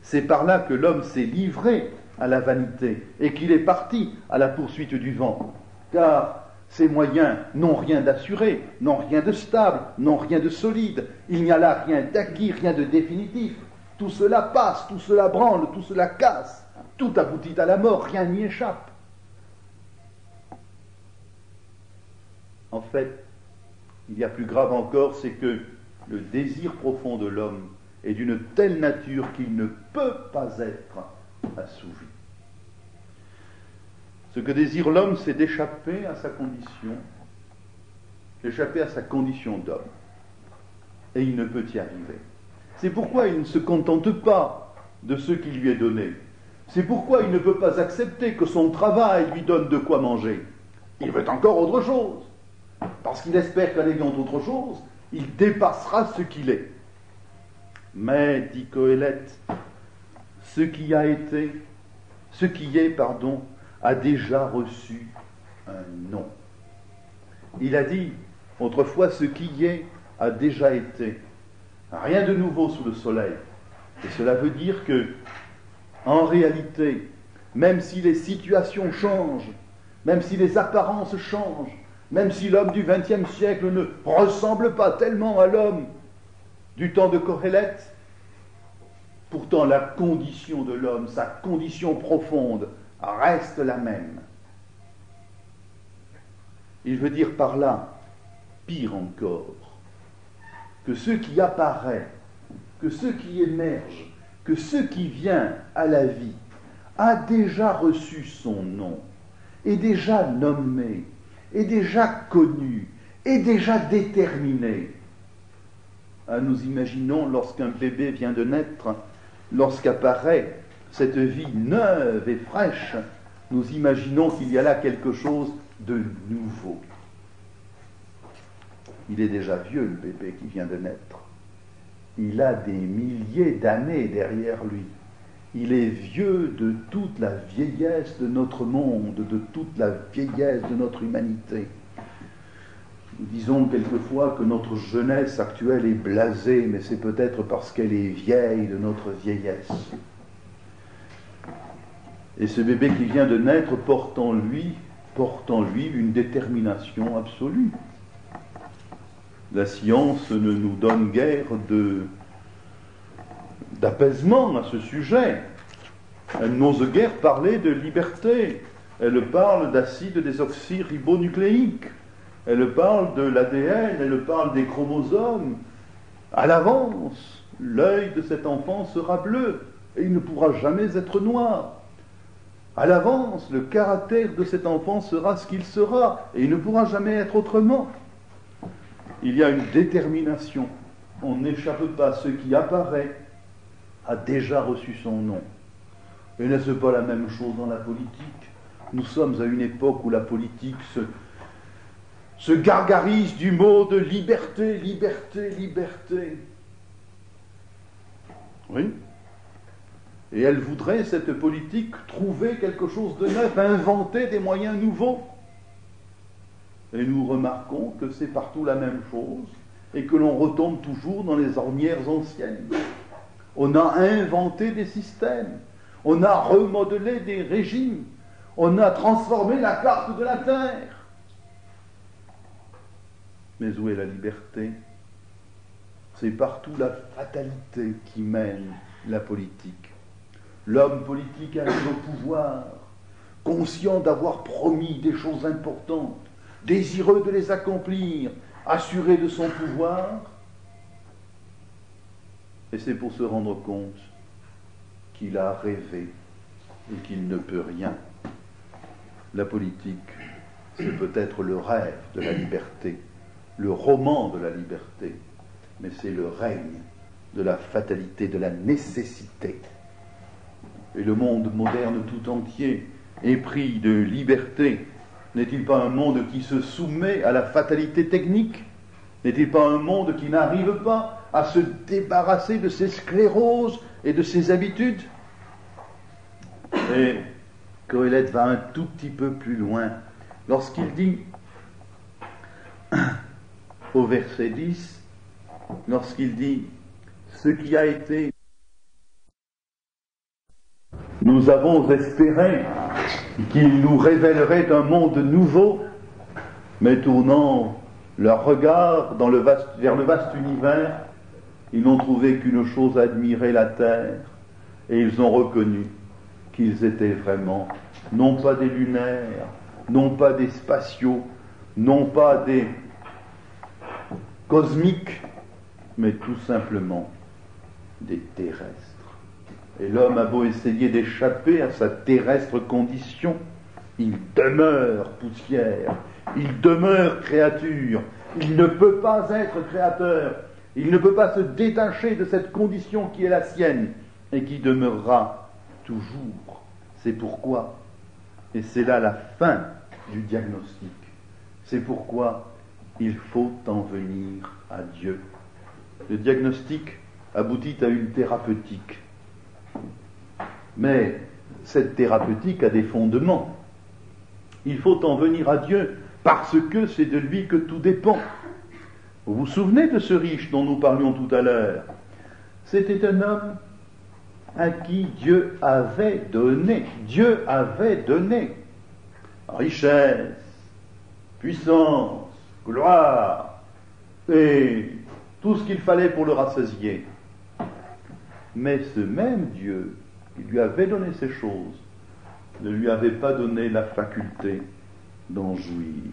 c'est par là que l'homme s'est livré à la vanité et qu'il est parti à la poursuite du vent. Car ces moyens n'ont rien d'assuré, n'ont rien de stable, n'ont rien de solide. Il n'y a là rien d'acquis, rien de définitif. Tout cela passe, tout cela branle, tout cela casse. Tout aboutit à la mort, rien n'y échappe. En fait, il y a plus grave encore, c'est que le désir profond de l'homme est d'une telle nature qu'il ne peut pas être assouvi. Ce que désire l'homme, c'est d'échapper à sa condition d'homme. Et il ne peut y arriver. C'est pourquoi il ne se contente pas de ce qui lui est donné. C'est pourquoi il ne peut pas accepter que son travail lui donne de quoi manger. Il veut encore autre chose. Parce qu'il espère qu'en ayant autre chose, il dépassera ce qu'il est. Mais, dit Qoéleth, ce qui est, a déjà reçu un nom. Il a dit, autrefois, ce qui est a déjà été. Rien de nouveau sous le soleil. Et cela veut dire que, en réalité, même si les situations changent, même si les apparences changent, même si l'homme du XXe siècle ne ressemble pas tellement à l'homme du temps de Qoéleth, pourtant la condition de l'homme, sa condition profonde, reste la même. Il veut dire par là, pire encore, que ce qui apparaît, que ce qui émerge, que ce qui vient à la vie a déjà reçu son nom, est déjà nommé, est déjà connu, est déjà déterminé. Ah, nous imaginons lorsqu'un bébé vient de naître, lorsqu'apparaît cette vie neuve et fraîche, nous imaginons qu'il y a là quelque chose de nouveau. Il est déjà vieux, le bébé qui vient de naître. Il a des milliers d'années derrière lui. Il est vieux de toute la vieillesse de notre monde, de toute la vieillesse de notre humanité. Nous disons quelquefois que notre jeunesse actuelle est blasée, mais c'est peut-être parce qu'elle est vieille de notre vieillesse. Et ce bébé qui vient de naître porte en lui une détermination absolue. La science ne nous donne guère d'apaisement à ce sujet. Elle n'ose guère parler de liberté. Elle parle d'acide désoxyribonucléique. Elle parle de l'ADN, elle parle des chromosomes. À l'avance, l'œil de cet enfant sera bleu et il ne pourra jamais être noir. À l'avance, le caractère de cet enfant sera ce qu'il sera et il ne pourra jamais être autrement. Il y a une détermination. On n'échappe pas. Ce qui apparaît a déjà reçu son nom. Et n'est-ce pas la même chose dans la politique ? Nous sommes à une époque où la politique se gargarise du mot de liberté, liberté, liberté. Oui. Et elle voudrait, cette politique, trouver quelque chose de neuf, inventer des moyens nouveaux. Et nous remarquons que c'est partout la même chose et que l'on retombe toujours dans les ornières anciennes. On a inventé des systèmes, on a remodelé des régimes, on a transformé la carte de la Terre. Mais où est la liberté? C'est partout la fatalité qui mène la politique. L'homme politique arrive au pouvoir, conscient d'avoir promis des choses importantes, désireux de les accomplir, assuré de son pouvoir, et c'est pour se rendre compte qu'il a rêvé et qu'il ne peut rien. La politique, c'est peut-être le rêve de la liberté, le roman de la liberté, mais c'est le règne de la fatalité, de la nécessité. Et le monde moderne tout entier, épris de liberté, n'est-il pas un monde qui se soumet à la fatalité technique? N'est-il pas un monde qui n'arrive pas à se débarrasser de ses scléroses et de ses habitudes? Et Qoheleth va un tout petit peu plus loin lorsqu'il dit, au verset 10, lorsqu'il dit « Ce qui a été, nous avons espéré qu'il nous révélerait un monde nouveau, mais tournant leur regard vers le vaste univers, ils n'ont trouvé qu'une chose à admirer, la terre, et ils ont reconnu qu'ils étaient vraiment, non pas des lunaires, non pas des spatiaux, non pas des cosmiques, mais tout simplement des terrestres. Et l'homme a beau essayer d'échapper à sa terrestre condition, il demeure poussière, il demeure créature, il ne peut pas être créateur, il ne peut pas se détacher de cette condition qui est la sienne et qui demeurera toujours. C'est pourquoi, et c'est là la fin du diagnostic, c'est pourquoi il faut en venir à Dieu. Le diagnostic aboutit à une thérapeutique. Mais cette thérapeutique a des fondements. Il faut en venir à Dieu parce que c'est de lui que tout dépend. Vous vous souvenez de ce riche dont nous parlions tout à l'heure? C'était un homme à qui Dieu avait donné. Dieu avait donné richesse, puissance, gloire et tout ce qu'il fallait pour le rassasier. Mais ce même Dieu qui lui avait donné ces choses ne lui avait pas donné la faculté d'en jouir.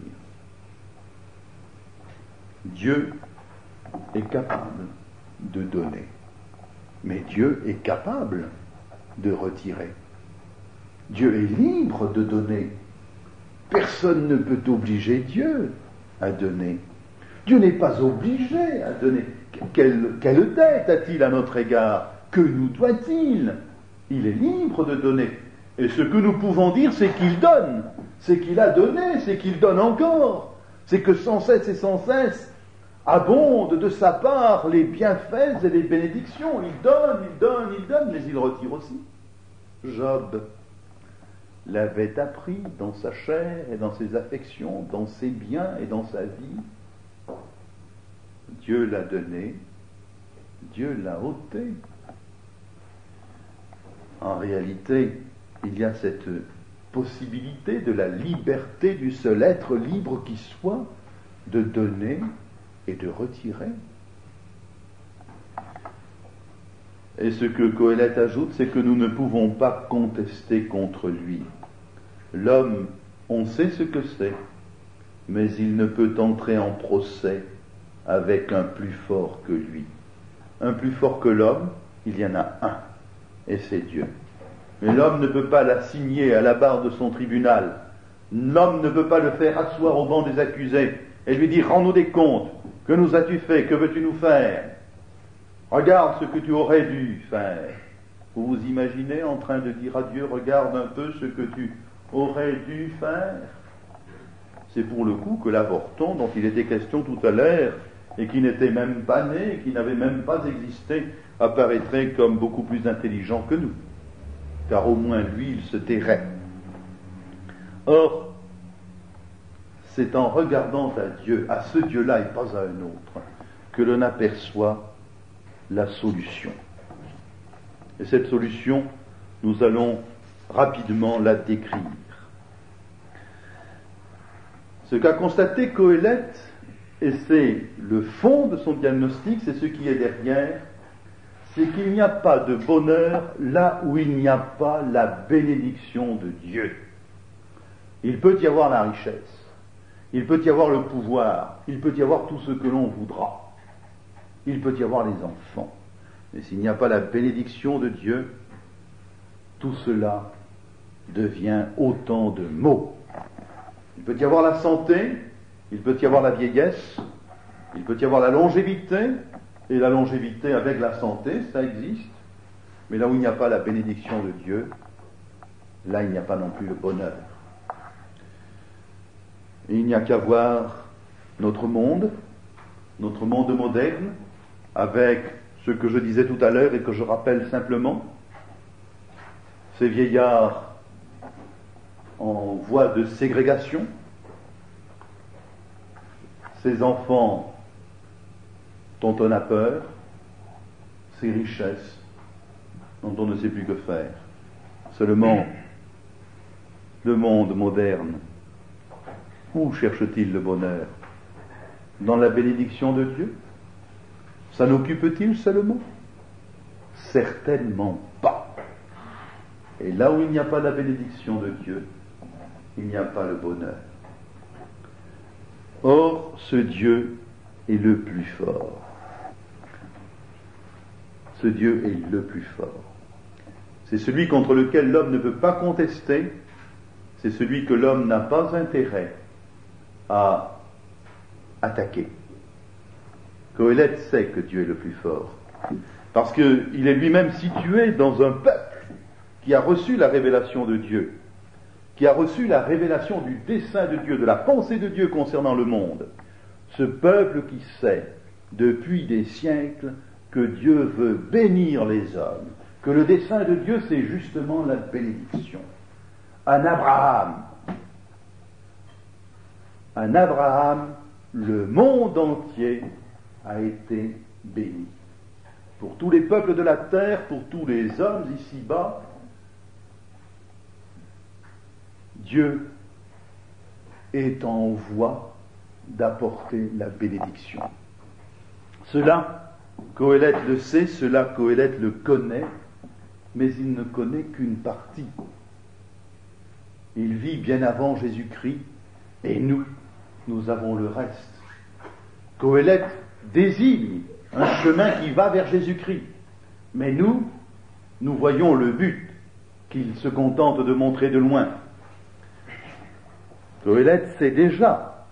Dieu est capable de donner, mais Dieu est capable de retirer. Dieu est libre de donner. Personne ne peut obliger Dieu à donner. Dieu n'est pas obligé à donner. Quelle dette a-t-il à notre égard? Que nous doit-il? Il est libre de donner. Et ce que nous pouvons dire, c'est qu'il donne. C'est qu'il a donné, c'est qu'il donne encore. C'est que sans cesse et sans cesse abondent de sa part les bienfaits et les bénédictions. Il donne, il donne, il donne, mais il retire aussi. Job l'avait appris dans sa chair et dans ses affections, dans ses biens et dans sa vie. Dieu l'a donné, Dieu l'a ôté. En réalité, il y a cette possibilité de la liberté du seul être libre qui soit, de donner et de retirer. Et ce que Qoheleth ajoute, c'est que nous ne pouvons pas contester contre lui. L'homme, on sait ce que c'est, mais il ne peut entrer en procès avec un plus fort que lui. Un plus fort que l'homme, il y en a un, et c'est Dieu. Mais l'homme ne peut pas l'assigner à la barre de son tribunal. L'homme ne peut pas le faire asseoir au banc des accusés et lui dire « Rends-nous des comptes, que nous as-tu fait, que veux-tu nous faire ? Regarde ce que tu aurais dû faire. » Vous vous imaginez en train de dire à Dieu « Regarde un peu ce que tu aurais dû faire ?» c'est pour le coup que l'avorton dont il était question tout à l'heure, et qui n'était même pas né, qui n'avait même pas existé, apparaîtrait comme beaucoup plus intelligent que nous, car au moins lui, il se tairait. Or, c'est en regardant à Dieu, à ce Dieu-là et pas à un autre, que l'on aperçoit la solution. Et cette solution, nous allons rapidement la décrire. Ce qu'a constaté Qoéleth, et c'est le fond de son diagnostic, c'est ce qui est derrière, c'est qu'il n'y a pas de bonheur là où il n'y a pas la bénédiction de Dieu. Il peut y avoir la richesse, il peut y avoir le pouvoir, il peut y avoir tout ce que l'on voudra, il peut y avoir les enfants, mais s'il n'y a pas la bénédiction de Dieu, tout cela devient autant de mots. Il peut y avoir la santé, il peut y avoir la vieillesse, il peut y avoir la longévité, et la longévité avec la santé, ça existe, mais là où il n'y a pas la bénédiction de Dieu, là il n'y a pas non plus le bonheur. Et il n'y a qu'à voir notre monde moderne, avec ce que je disais tout à l'heure et que je rappelle simplement, ces vieillards en voie de ségrégation, ces enfants dont on a peur, ces richesses dont on ne sait plus que faire. Seulement, le monde moderne, où cherche-t-il le bonheur? Dans la bénédiction de Dieu? S'en occupe-t-il seulement? Certainement pas. Et là où il n'y a pas la bénédiction de Dieu, il n'y a pas le bonheur. Or, ce Dieu est le plus fort. Ce Dieu est le plus fort. C'est celui contre lequel l'homme ne peut pas contester, c'est celui que l'homme n'a pas intérêt à attaquer. Qoéleth sait que Dieu est le plus fort, parce qu'il est lui-même situé dans un peuple qui a reçu la révélation de Dieu, qui a reçu la révélation du dessein de Dieu, de la pensée de Dieu concernant le monde. Ce peuple qui sait, depuis des siècles, que Dieu veut bénir les hommes, que le dessein de Dieu, c'est justement la bénédiction. En Abraham, le monde entier a été béni. Pour tous les peuples de la terre, pour tous les hommes ici-bas, Dieu est en voie d'apporter la bénédiction. Cela, Qoéleth le sait, cela, Qoéleth le connaît, mais il ne connaît qu'une partie. Il vit bien avant Jésus-Christ, et nous avons le reste. Qoéleth désigne un chemin qui va vers Jésus-Christ, mais nous voyons le but qu'il se contente de montrer de loin. Qoéleth sait déjà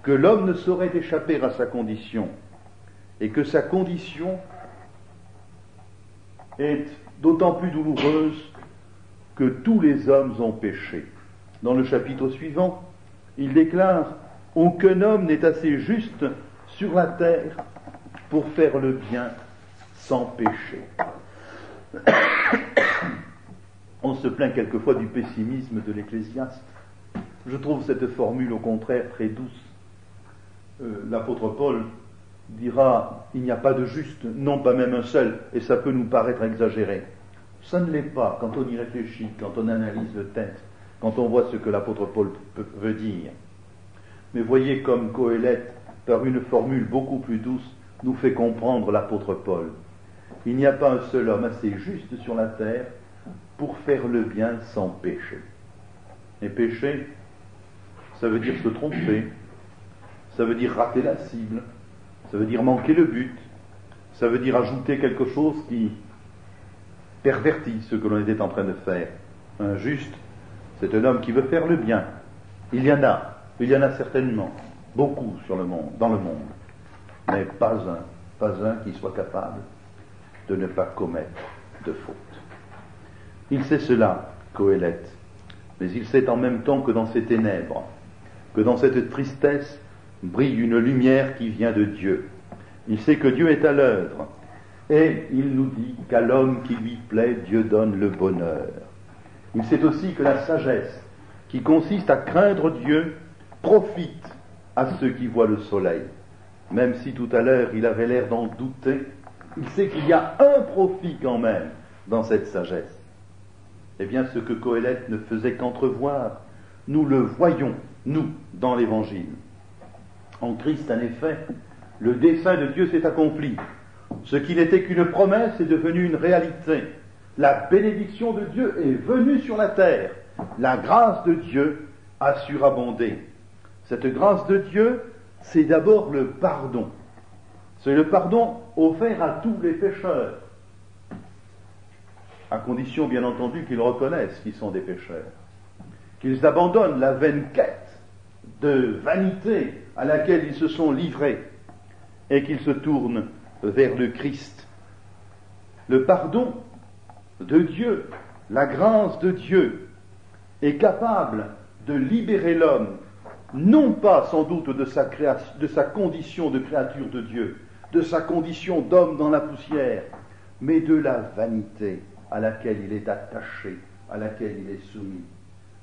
que l'homme ne saurait échapper à sa condition, et que sa condition est d'autant plus douloureuse que tous les hommes ont péché. Dans le chapitre suivant, il déclare « Aucun homme n'est assez juste sur la terre pour faire le bien sans péché. » On se plaint quelquefois du pessimisme de l'Ecclésiaste. Je trouve cette formule au contraire très douce. L'apôtre Paul dira « Il n'y a pas de juste, non pas même un seul », et ça peut nous paraître exagéré. Ça ne l'est pas quand on y réfléchit, quand on analyse le texte, quand on voit ce que l'apôtre Paul veut dire. Mais voyez comme Qoéleth, par une formule beaucoup plus douce, nous fait comprendre l'apôtre Paul. Il n'y a pas un seul homme assez juste sur la terre pour faire le bien sans péché. Et péché, ça veut dire se tromper, ça veut dire rater la cible, ça veut dire manquer le but, ça veut dire ajouter quelque chose qui pervertit ce que l'on était en train de faire. Un juste, c'est un homme qui veut faire le bien. Il y en a certainement, beaucoup dans le monde, mais pas un qui soit capable de ne pas commettre de faute. Il sait cela, Qoéleth, mais il sait en même temps que dans ces ténèbres, que dans cette tristesse brille une lumière qui vient de Dieu. Il sait que Dieu est à l'œuvre. Et il nous dit qu'à l'homme qui lui plaît, Dieu donne le bonheur. Il sait aussi que la sagesse, qui consiste à craindre Dieu, profite à ceux qui voient le soleil. Même si tout à l'heure il avait l'air d'en douter, il sait qu'il y a un profit quand même dans cette sagesse. Eh bien, ce que Qoéleth ne faisait qu'entrevoir, nous le voyons, nous, dans l'Évangile. En Christ, en effet, le dessein de Dieu s'est accompli. Ce qui n'était qu'une promesse est devenu une réalité. La bénédiction de Dieu est venue sur la terre. La grâce de Dieu a surabondé. Cette grâce de Dieu, c'est d'abord le pardon. C'est le pardon offert à tous les pécheurs, à condition bien entendu qu'ils reconnaissent qu'ils sont des pécheurs, qu'ils abandonnent la vaine quête de vanité à laquelle ils se sont livrés et qu'ils se tournent vers le Christ. Le pardon de Dieu, la grâce de Dieu est capable de libérer l'homme, non pas sans doute de sa condition de créature de Dieu, de sa condition d'homme dans la poussière, mais de la vanité à laquelle il est attaché, à laquelle il est soumis.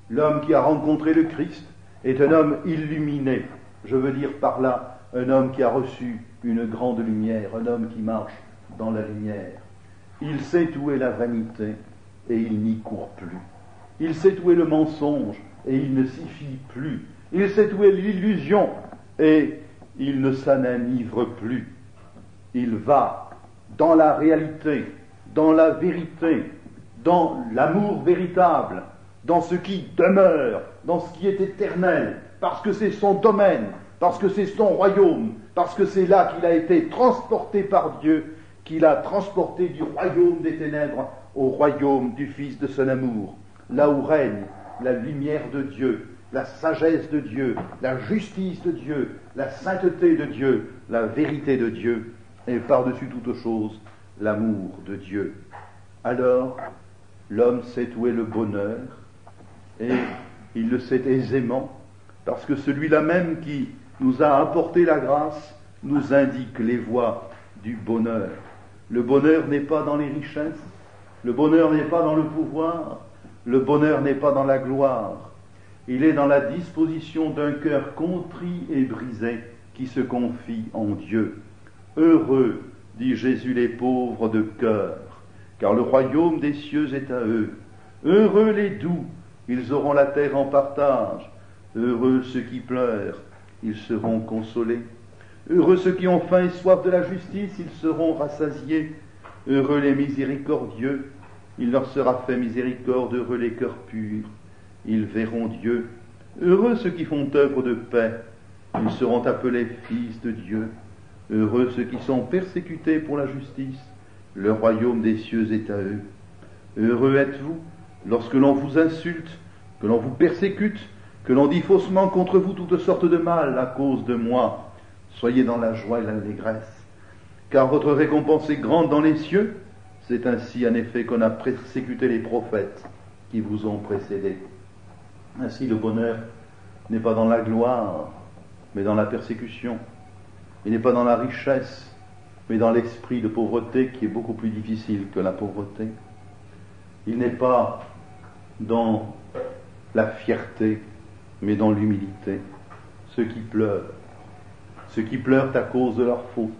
L'homme qui a rencontré le Christ est un homme illuminé, je veux dire par là un homme qui a reçu une grande lumière, un homme qui marche dans la lumière. Il sait où est la vanité et il n'y court plus. Il sait où est le mensonge et il ne s'y fie plus. Il sait où est l'illusion et il ne s'en enivre plus. Il va dans la réalité, dans la vérité, dans l'amour véritable, dans ce qui demeure, dans ce qui est éternel, parce que c'est son domaine, parce que c'est son royaume, parce que c'est là qu'il a été transporté par Dieu, qu'il a transporté du royaume des ténèbres au royaume du Fils de son amour, là où règne la lumière de Dieu, la sagesse de Dieu, la justice de Dieu, la sainteté de Dieu, la vérité de Dieu, et par-dessus toute chose, l'amour de Dieu. Alors, l'homme sait où est le bonheur, et il le sait aisément, parce que celui-là même qui nous a apporté la grâce nous indique les voies du bonheur. Le bonheur n'est pas dans les richesses, le bonheur n'est pas dans le pouvoir, le bonheur n'est pas dans la gloire. Il est dans la disposition d'un cœur contrit et brisé qui se confie en Dieu. Heureux, dit Jésus, les pauvres de cœur, car le royaume des cieux est à eux. Heureux les doux, ils auront la terre en partage. Heureux ceux qui pleurent, ils seront consolés. Heureux ceux qui ont faim et soif de la justice, ils seront rassasiés. Heureux les miséricordieux, il leur sera fait miséricorde. Heureux les cœurs purs, ils verront Dieu. Heureux ceux qui font œuvre de paix, ils seront appelés fils de Dieu. Heureux ceux qui sont persécutés pour la justice, le royaume des cieux est à eux. Heureux êtes-vous lorsque l'on vous insulte, que l'on vous persécute, que l'on dit faussement contre vous toutes sortes de mal à cause de moi. Soyez dans la joie et l'allégresse, car votre récompense est grande dans les cieux. C'est ainsi en effet qu'on a persécuté les prophètes qui vous ont précédés. Ainsi le bonheur n'est pas dans la gloire, mais dans la persécution. Il n'est pas dans la richesse, mais dans l'esprit de pauvreté qui est beaucoup plus difficile que la pauvreté. Il n'est pas dans la fierté, mais dans l'humilité. Ceux qui pleurent à cause de leur faute,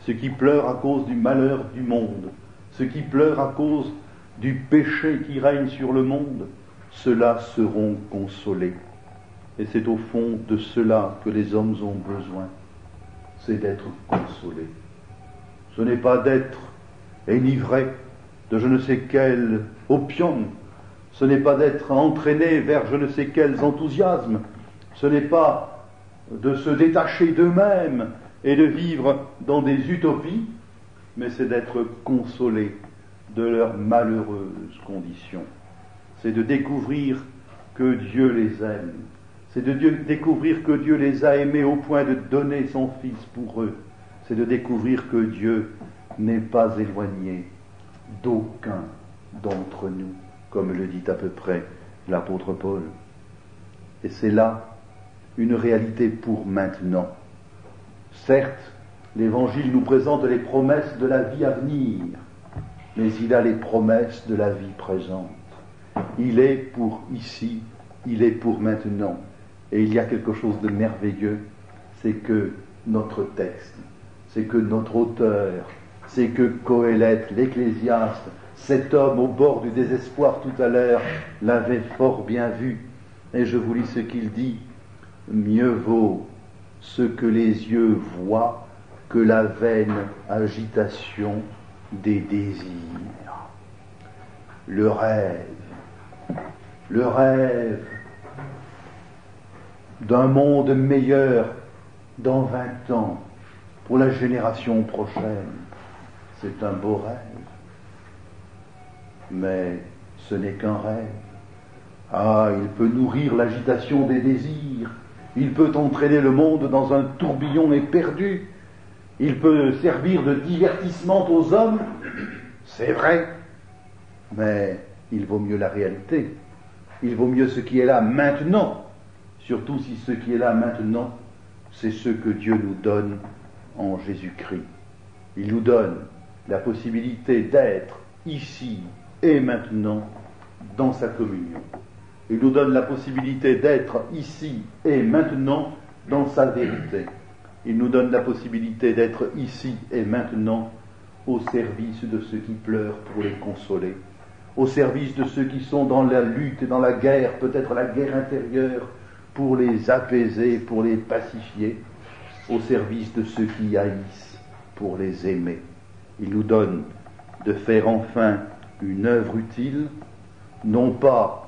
ceux qui pleurent à cause du malheur du monde, ceux qui pleurent à cause du péché qui règne sur le monde, ceux-là seront consolés. Et c'est au fond de cela que les hommes ont besoin, c'est d'être consolés. Ce n'est pas d'être enivré de je ne sais quel opium, ce n'est pas d'être entraîné vers je ne sais quels enthousiasmes, ce n'est pas de se détacher d'eux-mêmes et de vivre dans des utopies, mais c'est d'être consolé de leurs malheureuses conditions. C'est de découvrir que Dieu les aime. C'est de découvrir que Dieu les a aimés au point de donner son Fils pour eux. C'est de découvrir que Dieu n'est pas éloigné d'aucun d'entre nous, comme le dit à peu près l'apôtre Paul. Et c'est là une réalité pour maintenant. Certes, l'Évangile nous présente les promesses de la vie à venir, mais il a les promesses de la vie présente. Il est pour ici, il est pour maintenant. Et il y a quelque chose de merveilleux, c'est que notre texte, c'est que notre auteur, c'est que Coëlette, l'Ecclésiaste, cet homme au bord du désespoir tout à l'heure, l'avait fort bien vu. Et je vous lis ce qu'il dit: mieux vaut ce que les yeux voient que la vaine agitation des désirs. Le rêve d'un monde meilleur dans 20 ans, pour la génération prochaine, c'est un beau rêve. Mais ce n'est qu'un rêve. Ah, il peut nourrir l'agitation des désirs, il peut entraîner le monde dans un tourbillon éperdu, il peut servir de divertissement aux hommes, c'est vrai, mais il vaut mieux la réalité, il vaut mieux ce qui est là maintenant, surtout si ce qui est là maintenant, c'est ce que Dieu nous donne en Jésus-Christ. Il nous donne la possibilité d'être ici et maintenant dans sa communion. Il nous donne la possibilité d'être ici et maintenant dans sa vérité. Il nous donne la possibilité d'être ici et maintenant au service de ceux qui pleurent pour les consoler, au service de ceux qui sont dans la lutte et dans la guerre, peut-être la guerre intérieure, pour les apaiser, pour les pacifier, au service de ceux qui haïssent, pour les aimer. Il nous donne de faire enfin une œuvre utile, non pas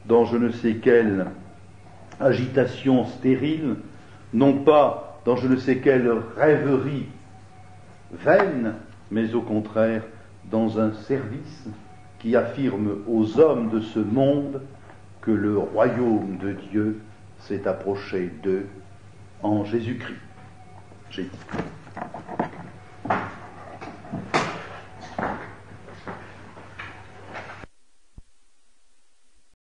dans je ne sais quelle agitation stérile, non pas dans je ne sais quelle rêverie vaine, mais au contraire dans un service qui affirme aux hommes de ce monde que le royaume de Dieu s'est approché d'eux en Jésus-Christ. J'ai dit.